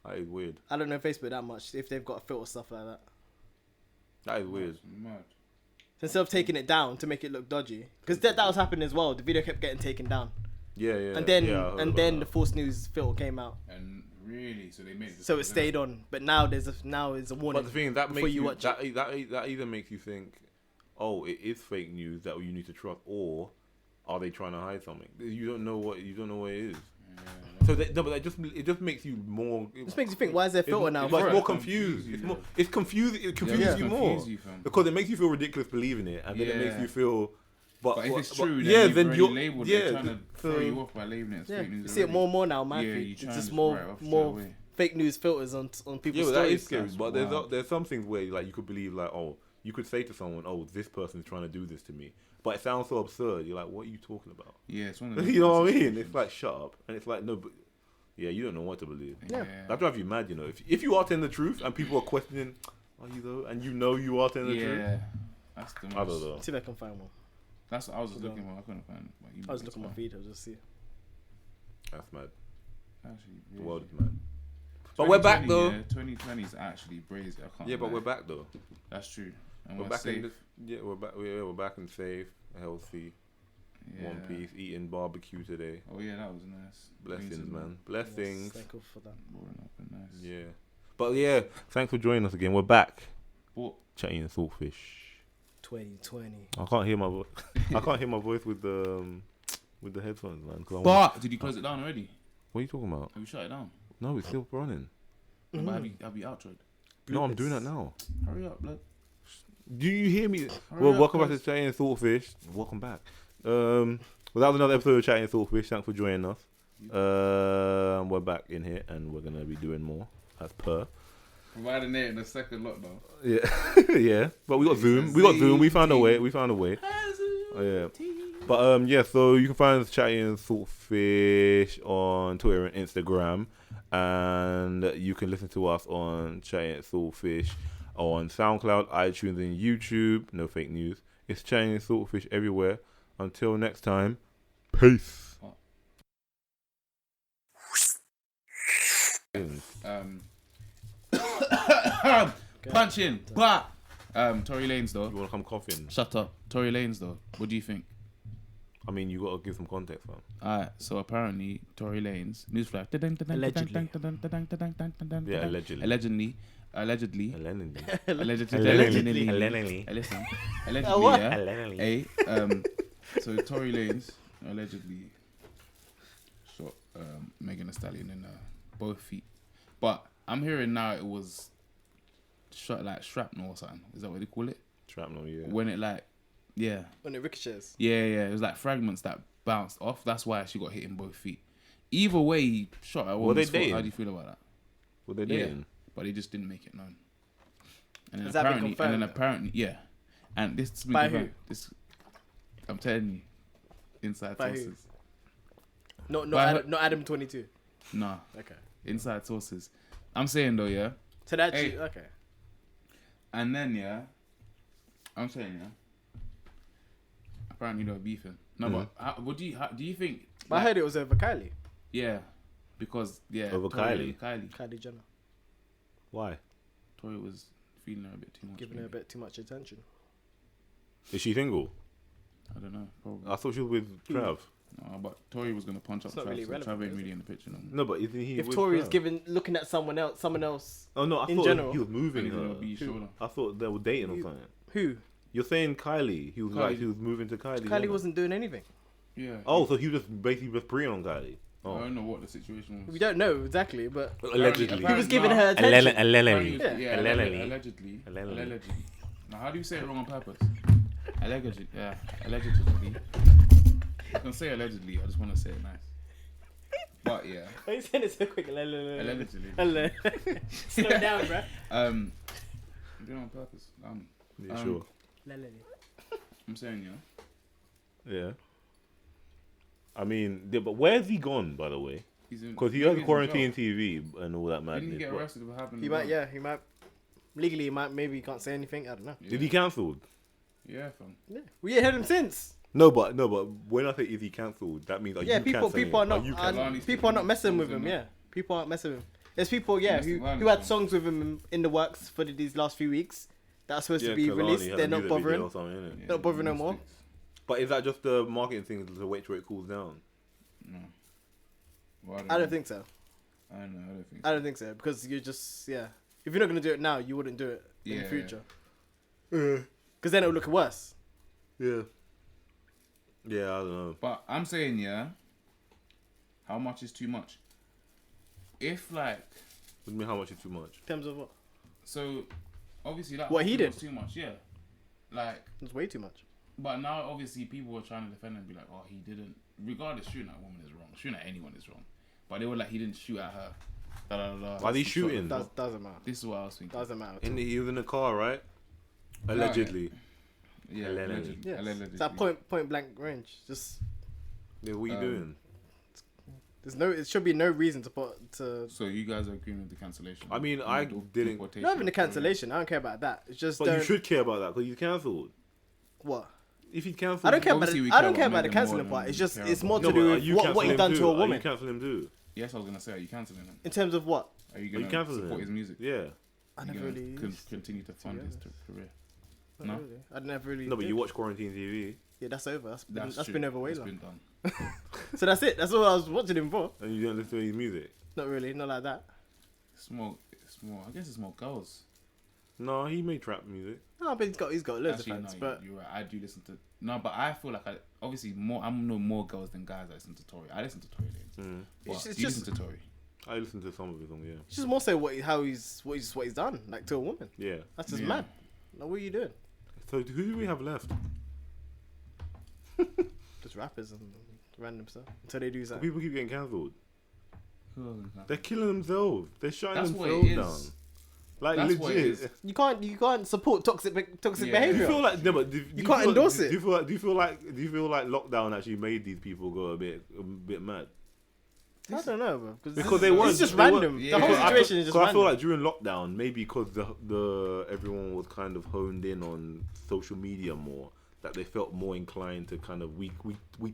That is weird. I don't know Facebook that much if they've got a filter stuff like that. That is weird. Mad. So instead of taking it down to make it look dodgy, because that was happening as well. The video kept getting taken down, Yeah. and then yeah, I heard and about then the that. false news filter came out. And really, so they made it. So it stayed on, but now there's a warning. But the thing is, that before makes you you watch that either makes you think, oh, it is fake news that you need to trust, or are they trying to hide something? You don't know what it is. So no, but it just makes you more. This makes you think, why is there a filter now? But it's for more it? confused. Confuse It's you, more. yeah. It's confusing. It confuses Yeah. you more Confuse you, fam. because it makes you feel ridiculous believing it, and then it makes Yeah. you feel. But if it's true, yeah, then then you've you're already labelled it. yeah. They're trying to so- throw you off by labeling it as Yeah, fake you news. see it already. more and more now, man. Yeah, feed. you It's try just and more write it off straight more away. fake news filters on Yeah, people's but that is stories. scary. That's But wild. there's some things where like you could believe like, oh, you could say to someone, oh, this person's trying to do this to me, but it sounds so absurd. You're like, what are you talking about? Yeah, it's one of those You know what I mean? situations. It's like shut up, and it's like no, but yeah, you don't know what to believe. Yeah. That drives you mad, you know. If you are telling the truth and people are questioning, are you though? And you know you are telling the truth. Yeah, that's the most. I don't know. See if I can find one. That's what I was just Hold on. looking for. I couldn't find it. But you I was know, looking at my it's feed. I'll just see. That's mad. Actually, The yeah. world is mad. But we're back 2020, though. Yeah, 2020 is actually brazy. I can't. Yeah, but lie. we're back though. That's true. And We're we're back safe. in. We're back. We're back and safe, healthy, Yeah. one piece, eating barbecue today. Oh yeah, that was nice. Blessings, Beans and man. Blessings. Thank you for that. rolling up and nice. Yeah. But yeah, thanks for joining us again. We're back. What? Chatting Saltfish. 2020. I can't hear my voice. I can't hear my voice with the headphones, man. But did you close it down already? What are you talking about? Have you shut it down? No, it's still running. But have you outroed? No, I'm doing that now. Hurry up, blood. Do you hear me? Hurry Well, up, welcome back to cuz. Chatting Saltfish. Welcome back. Well, that was another episode of Chatting Saltfish. Thanks for joining us. We're back in here, and we're gonna be doing more as per. Providing it in the second lockdown. Yeah, yeah. But we got Zoom. We got Zoom. We found a way. We found a way. Yeah. But yeah. So you can find us Chatting Saltfish on Twitter and Instagram, and you can listen to us on Chatting Saltfish on SoundCloud, iTunes, and YouTube. No fake news. It's Chatting Saltfish everywhere. Until next time, peace. Punch in, but Tory Lanez though. You wanna come coughing? Shut up, Tory Lanez though. What do you think? I mean, you gotta give some context, man. Alright, so apparently Tory Lanez newsflash. Allegedly. Yeah, allegedly. Allegedly. Allegedly. Allegedly. Listen. Allegedly. What? Yeah. Hey. So Tory Lanez allegedly shot Megan Thee Stallion in both feet, but I'm hearing now it was shot like shrapnel or something. Is that what they call it? Shrapnel, yeah. When it like, yeah. When it ricochets. Yeah. It was like fragments that bounced off. That's why she got hit in both feet. Either way, he shot her. Were they woman's foot. dating? How do you feel about that? Were they Yeah. dating? But he just didn't make it known. And then Has that been apparently, confirmed? apparently, yeah. And this has been By confirmed. This, I'm telling you, inside By who? sources. Not By Adam, not Adam 22. Nah, Okay. inside sources. I'm saying though, yeah. So that Hey. okay. And then yeah, I'm saying yeah. Apparently they were beefing. No, Mhm. but how do you think? But I heard it was over Kylie. Yeah, because yeah. Over Tory- Kylie? Kylie Jenner. Why? Tory was feeling her a bit too much. Giving her a maybe. bit too much attention. Is she single? I don't know. Probably. I thought she was with Trav. No, but Tory was gonna punch up It's not Trav. really So relevant, Trav ain't is really it? in the picture no more. No, but isn't he If with Tory is Trav? looking at someone else. Oh no, I in thought general. he was moving He's her. gonna be shoulder. I thought they were dating or something. Who? You're saying Kylie. He was Kylie. like he was moving to Kylie. Kylie Jenner. wasn't doing anything. Yeah. Oh, so he was just basically just preying on Kylie. I Oh, don't know what the situation was. We don't know exactly, but allegedly. he was giving Nah. her attention. Allegedly. Yeah. Yeah, Allegedly. allegedly. Allegedly. Allegedly. Now, how do you say it wrong on purpose? Allegedly. Yeah, allegedly. I can say allegedly. I just want to say it nice. But yeah, Why are you saying it so quick? allegedly. Slow down, bro. I'm doing it on purpose. Yeah, sure. I'm saying Yeah. I mean, but where's he gone, by the way? he's in. Because he has quarantine TV and all that madness. Didn't he get but- arrested for happening? He might, yeah, he might. Legally, he might. Maybe he can't say anything. I don't know. Did he cancelled? Yeah, fam. Yeah, we ain't heard him since. No, but when I say is he cancelled, that means Yeah, you people cancelling are him? not. you cancelling cancelling him? him? People are not messing with Songs him. in Yeah, there. people aren't messing with him. There's people, yeah, Domestic who violence had songs. songs with him in the works for these last few weeks that are supposed to be Kehlani released. had a They're not music video bothering. or something, innit? Yeah, Not bothering no more. domestics. But is that just the marketing thing to wait till it cools down? No. Well, I don't think so. I don't know. I don't think. I don't think so because you're just If you're not gonna do it now, you wouldn't do it in Yeah, the future. Because then it would look worse. Yeah. Yeah, I don't know. But I'm saying, yeah. How much is too much? If like, What do you mean how much is too much? In terms of what? so obviously that What he did? was too much. Yeah. Like, It's way too much. but now obviously people were trying to defend him and be like, oh, he didn't. Regardless, shooting at a woman is wrong. Shooting at anyone is wrong. But they were like, he didn't shoot at her. Da, da, da, da. Why's he He shot her. shooting? Doesn't matter. This is what I was thinking. Doesn't matter. at all. He was in the car, right? Allegedly. Yeah, Allegedly. allegedly. Yes. Allegedly. It's that point blank range. Just Yeah, what you doing? it should be no reason to put to. So you guys are agreeing with the cancellation? I mean, I didn't- Not even the cancellation. I don't care about that. It's just But don't. you should care about that because he's cancelled. What? If he's cancelled, I don't care about. Obviously we I don't care care about about the Megan more cancelling than part. It's we just care it's about- more No, to but do are with you what cancelling he him done too? to a Are you woman. cancelling him too? Yes, I was gonna say, are you cancelling him? In terms of what? Are you Are you gonna cancelling support him? his music? Yeah. I Are never you gonna really. continue to fund his career? Not No? really. I never really. No, but did. you watch quarantine TV Yeah, that's over. That's true. been over way It's long. been done. So that's it. That's all I was watching him for. and you don't listen to his music. Not really. Not like that. It's more more. I guess it's more girls. No, he made trap music. No, but he's got loads Actually, of fans. no, But you're right. I do listen to. No, but I feel like obviously more. I know more girls than guys that listen to Tory. I listen to Tory Lanez. Mm. But It's you just- listen to Tory. I listened to some of his songs, yeah. it's just more so what he's done, like to a woman. Yeah. That's just Yeah. mad. Like, what are you doing? So who do we have left? Just rappers and random stuff until they do that. People keep getting cancelled. Who else is that? They're killing themselves. They're shutting That's what themselves it down. is. Like That's what it legit. is. You can't support toxic Yeah. Do you behavior. feel like no, but do You can't endorse it. Do you feel like lockdown actually made these people go a bit mad? I don't know, bro. Because they weren't. It's just they weren't- random. Yeah. The whole Because situation is just I random. feel like during lockdown, maybe because the everyone was kind of honed in on social media more, that they felt more inclined to kind of we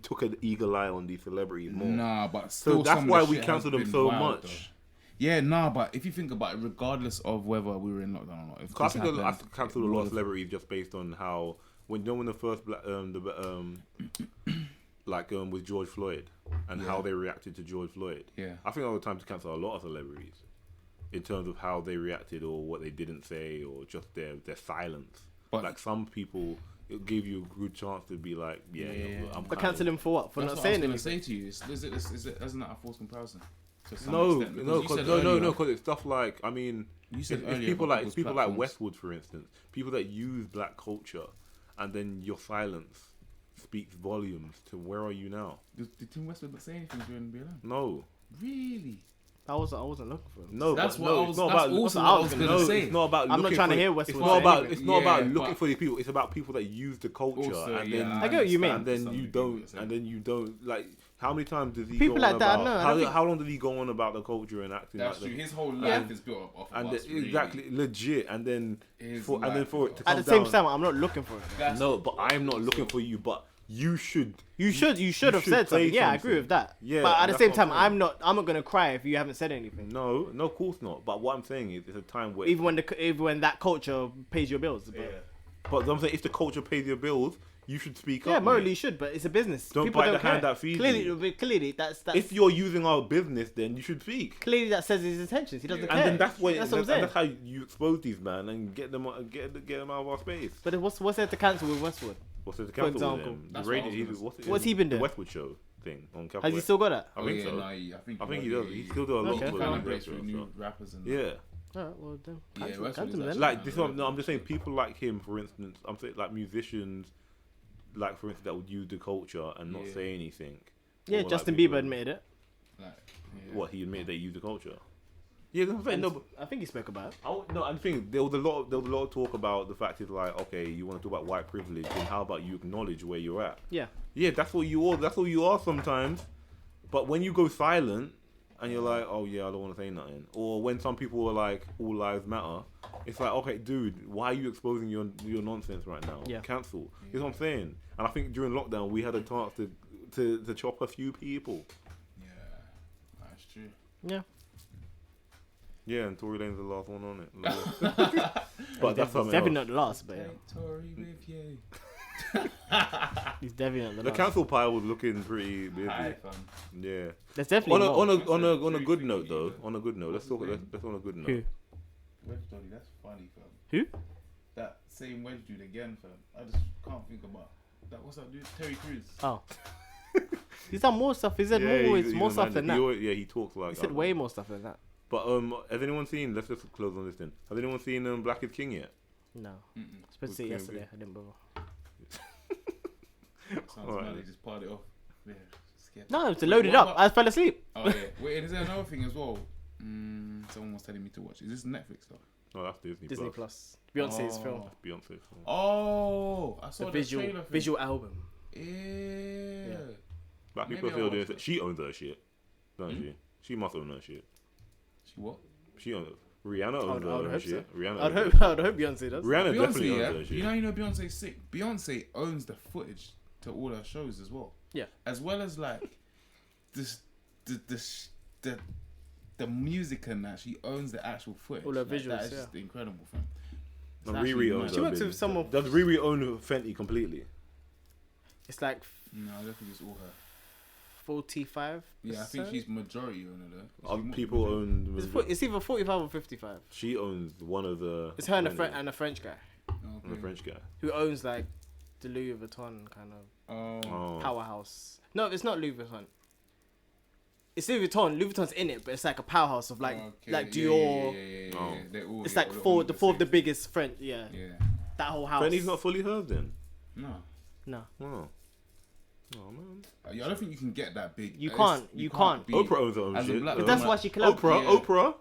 took an eagle eye on these celebrities more. Nah, but So still that's some of why the we shit cancelled has them been so wild, much. though. Yeah, nah, but if you think about it, regardless of whether we were in lockdown or not, if Cause this I think I happened, cancelled it a lot of was- celebrities just based on how when the first with George Floyd and how Yeah. they reacted to George Floyd. Yeah. I think it was time to cancel a lot of celebrities in terms of how they reacted or what they didn't say or just their silence. But- like some people, it gave you a good chance to be like, yeah, I'm But kind cancel him for what? For That's not what saying I was anything. gonna say to you. Isn't that a false comparison? To some No, extent? Because no, you cause, said no, earlier- because it's stuff like I mean, You said if earlier people about like people's people like platforms. Westwood, for instance, people that use black culture, and then your silence speaks volumes to where are you now? Did Tim Westwood not say anything during BLM? No, Really? I wasn't looking for him. no, That's but what no, I it's was. not That's about. also what what I I was was No, gonna say. it's not about. I'm not looking trying to for- hear It's Westwood not say about. anything. It's not about Yeah, looking but- for these people. It's about people that use the culture, Also, and yeah, then I get what you mean. and then Some you people don't, that say- and then you don't like. How many times does he People go like on that, about? no, I don't think- how long did he go on about the culture and acting That's like true. the, His whole Yeah. life is built up off of and us. really. exactly legit, and then His for life it is to off. come At the same down- time, I'm not looking for it. That's- No, but I'm not looking for you. But you should. You should have should said say something. Yeah, I agree something. with that. Yeah, but at and the that's same what I'm time, saying. I'm not gonna cry if you haven't said anything. No, of course not. But what I'm saying is, it's a time where. Even when that culture pays your bills. But But I'm saying, if the culture pays your bills, you should speak yeah, up. morally mate. you should, but it's a business. Don't People bite don't the hand care. that feeds clearly, you. Clearly, that's If you're using our business, then you should speak. clearly that says his intentions. He doesn't Yeah. care. And then that's what That's what I'm saying. that's how you expose these man and get them out of our space. But what's there to cancel with Westwood? What's the cancel example. with him? The That's radio, what I was gonna what's What's he been the doing? Westwood Show thing on Capital. Has he still got that? I think so. No, I think he does. He still do a lot Okay, of fair kind enough. of breaks with new rappers and Yeah. Alright, well then. Yeah, Cancel, Westwood cancel is him then. actually- Like this one, no, I'm just saying people like him, for instance. I'm saying like musicians, like for instance, that would use the culture and not Yeah. say anything. Yeah, Or, like, Justin people- Bieber admitted it. like, yeah. What he admitted they use the culture. Yeah, I'm saying no. But I think he spoke about it. no, I'm thinking there was a lot of talk about the fact is like, okay, you want to talk about white privilege, then how about you acknowledge where you're at? Yeah. Yeah, that's what you are. That's what you are sometimes. But when you go silent and you're like, oh yeah, I don't want to say nothing, or when some people are like, all lives matter, it's like, okay, dude, why are you exposing your nonsense right now? Yeah. Cancel. You know what I'm saying? And I think during lockdown we had a chance to chop a few people. Yeah, that's true. Yeah. Yeah, and Tory Lane's the last one on it. But that's something Definitely else. not the last, but yeah. Take Tory with you. He's definitely not the The last. council pile was looking pretty busy. Hi, fam. Yeah. There's definitely more. On a good note though. On a good note. Let's on a good note. Who? Wedge Dolly, that's funny, fam. Who? That same Wedge dude again, fam. I just can't think about that. What's that dude? Terry Crews. Oh. He's done more stuff. He said he's more a stuff man than that- that. he talks like. He said way more stuff than that. But has anyone seen? Let's just close on this then. Has anyone seen Black is King yet? No. Mm-mm. Supposed to see it yesterday. I didn't bother. Sounds Alright. mad. They just parted off. Yeah. Scared. No, to Wait, load it what up. about- I fell asleep. Oh yeah. Wait, is there another thing as well? Someone was telling me to watch. Is this Netflix stuff? No, that's Disney. Disney Plus. Plus. Beyonce's Oh. film. Beyonce. Oh, I saw The the visual trailer thing. visual album. Yeah. Black Maybe people I'll still doing watch it. it. She owns her shit, doesn't Hmm? she? She must own her shit. She what? She owns. Rihanna I owns would her hope shit. Rihanna. I'd owns hope. her I'd hope Beyonce does. Rihanna definitely Beyonce, owns yeah. her shit. You know Beyonce's sick. Beyonce owns the footage to all her shows as well. Yeah. As well as like this, the music and that. She owns the actual footage. All her Like, visuals, That is yeah. just incredible, fam. It's And actually Riri mad. owns She her works with business. someone- Does Riri own Fenty completely? It's like No, I don't think it's all her. 45. Yeah, I think she's majority owner though. Other people own. It's either 45 or 55. She owns one of the. It's her and a French guy And a French guy. who owns like the Louis Vuitton kind of Oh. powerhouse. No, it's not Louis Vuitton. It's Louis Vuitton. Louis Vuitton's in it, but it's like a powerhouse of like Dior. Oh. Yeah. It's like four of the biggest French. Yeah, Yeah. that whole house. Fendi not fully hers then. No. Oh. Oh man. I don't think you can get that big. You can't. You can't. be- Oprah owns her own as a shit. black But that's woman- why she collabed. Oprah.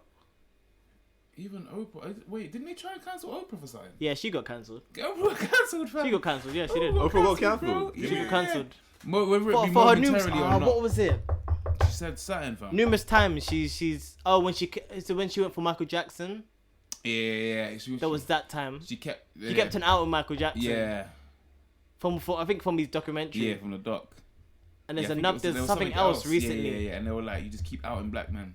Even Oprah. Wait, didn't they try and cancel Oprah for something? Yeah, she got cancelled. Oprah cancelled, fam. She got cancelled. Yeah, she did. Oprah got bro. cancelled. She got cancelled Whether it be for her momentarily numerous. or not. What was it? She said Saturn, fam. Numerous times she's when she went for Michael Jackson. Yeah. There was that time. She kept. She kept an out with Michael Jackson. Yeah. I think from his documentary. Yeah, from the doc. And there's Yeah, I think there's there was something else recently. Yeah. And they were like, you just keep outing black men.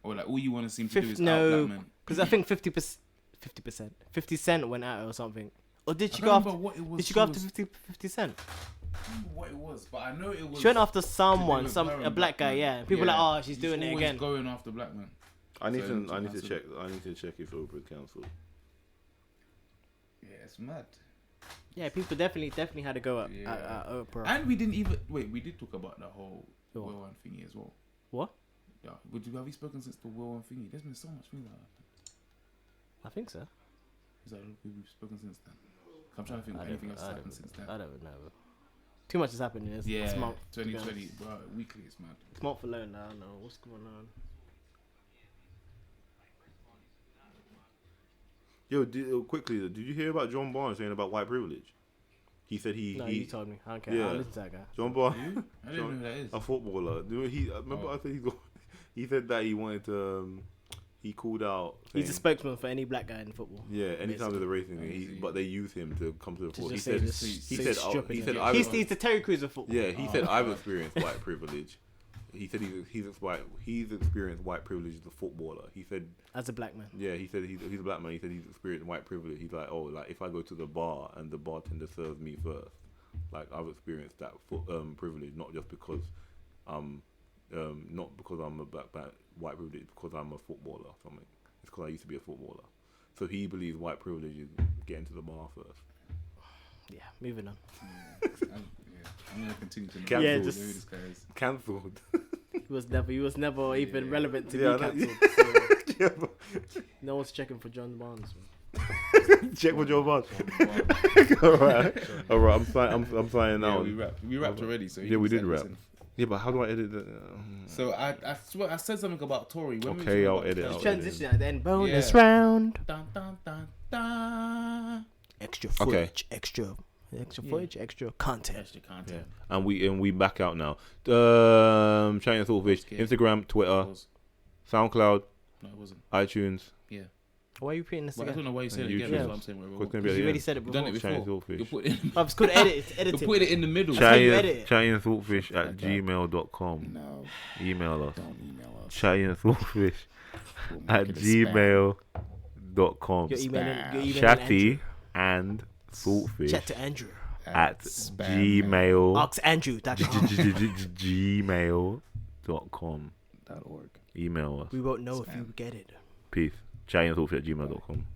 Or like, all you want to seem to do is out No, black men. because I think 50%, 50 Cent went at her or something. Or did she I go can't after? remember what it was. Did she go after 50 Cent? I can't remember what it was, but I know it was. She went after to do someone, with a her and black guy. men. Yeah, people Yeah. like, oh, she's doing it always again. Going after black men. I need So to cancel. check. I need to check if Oprah's cancelled. Yeah, it's mad. Yeah, people definitely had to go at Yeah. Oprah. And we didn't even wait. We did talk about the whole What? Will and thingy as well. What? Yeah. Have you spoken since the Will and thingy? There's been so much things like that. I think so. Is that we've spoken since then? I'm trying to think of anything else that's happened since then. I don't know. Too much has happened in this Yeah, month. to be 2020, honest. bro. Weekly, it's mad. This month alone, I don't know what's going on. Yo, quickly, did you hear about John Barnes saying about white privilege? He said No, you told me. I don't care. Yeah. I'll listen to that guy. John Barnes, You? I don't know who that is. a footballer. Remember I said he said that he wanted to. He called out. He's a saying- spokesman for any black guy in football. Yeah, anytime there's a racing, I see. but they use him to come to the To fort. He just said, say this- he say said, stripping he it. said, He's the Terry Crews of football. yeah, he said I've experienced white privilege. He said he's experienced white privilege as a footballer. He said, As a black man. yeah, he said he's a black man. He said he's experienced white privilege. He's like, oh, like if I go to the bar and the bartender serves me first, like I've experienced that privilege, not just because not because I'm a black man, white privilege, because I'm a footballer or something. It's because I used to be a footballer. So he believes white privilege is getting to the bar first. Yeah, moving on. I'm gonna continue to know Cancelled. Yeah, who just- this guy is. Cancelled. He was never even relevant to Yeah, be I know. cancelled. So Yeah, but- no one's checking for John Barnes. Man. check with Joe Barnes. All right. I'm signing Yeah, out. we wrapped already. So you Yeah, we can did just wrap. listen. Yeah, but how do I edit that? So I swear I said something about Tory. When we Okay, were I'll talking edit. about I'll the edit. Transition at the end. Bonus Yeah. round. Dun, dun, dun, dun. Extra Okay. footage. Extra footage. Extra content. Extra content. And we back out now. Chatting Saltfish, Okay. Instagram, Twitter, It was- SoundCloud, No, it wasn't. iTunes. Why are you repeating this Well, I again? don't know why you said it YouTube. again. That's what I'm saying. What's gonna be at You the already end? said it You've before. done it Chatting before. Saltfish. You put it. It's good edit. You Editing. put it in the middle. How you edit it? Chatting Saltfish at like that. gmail.com. No, Email us. don't email us. Chatting Saltfish We'll make at it a spam. gmail.com. Your email. Chatty and Saltfish Chat to Andrew. at spam gmail. Ask Andrew. gmail.com. .org. Email us. We won't know if Spam. you get it. Peace. Chatting Saltfish at gmail.com.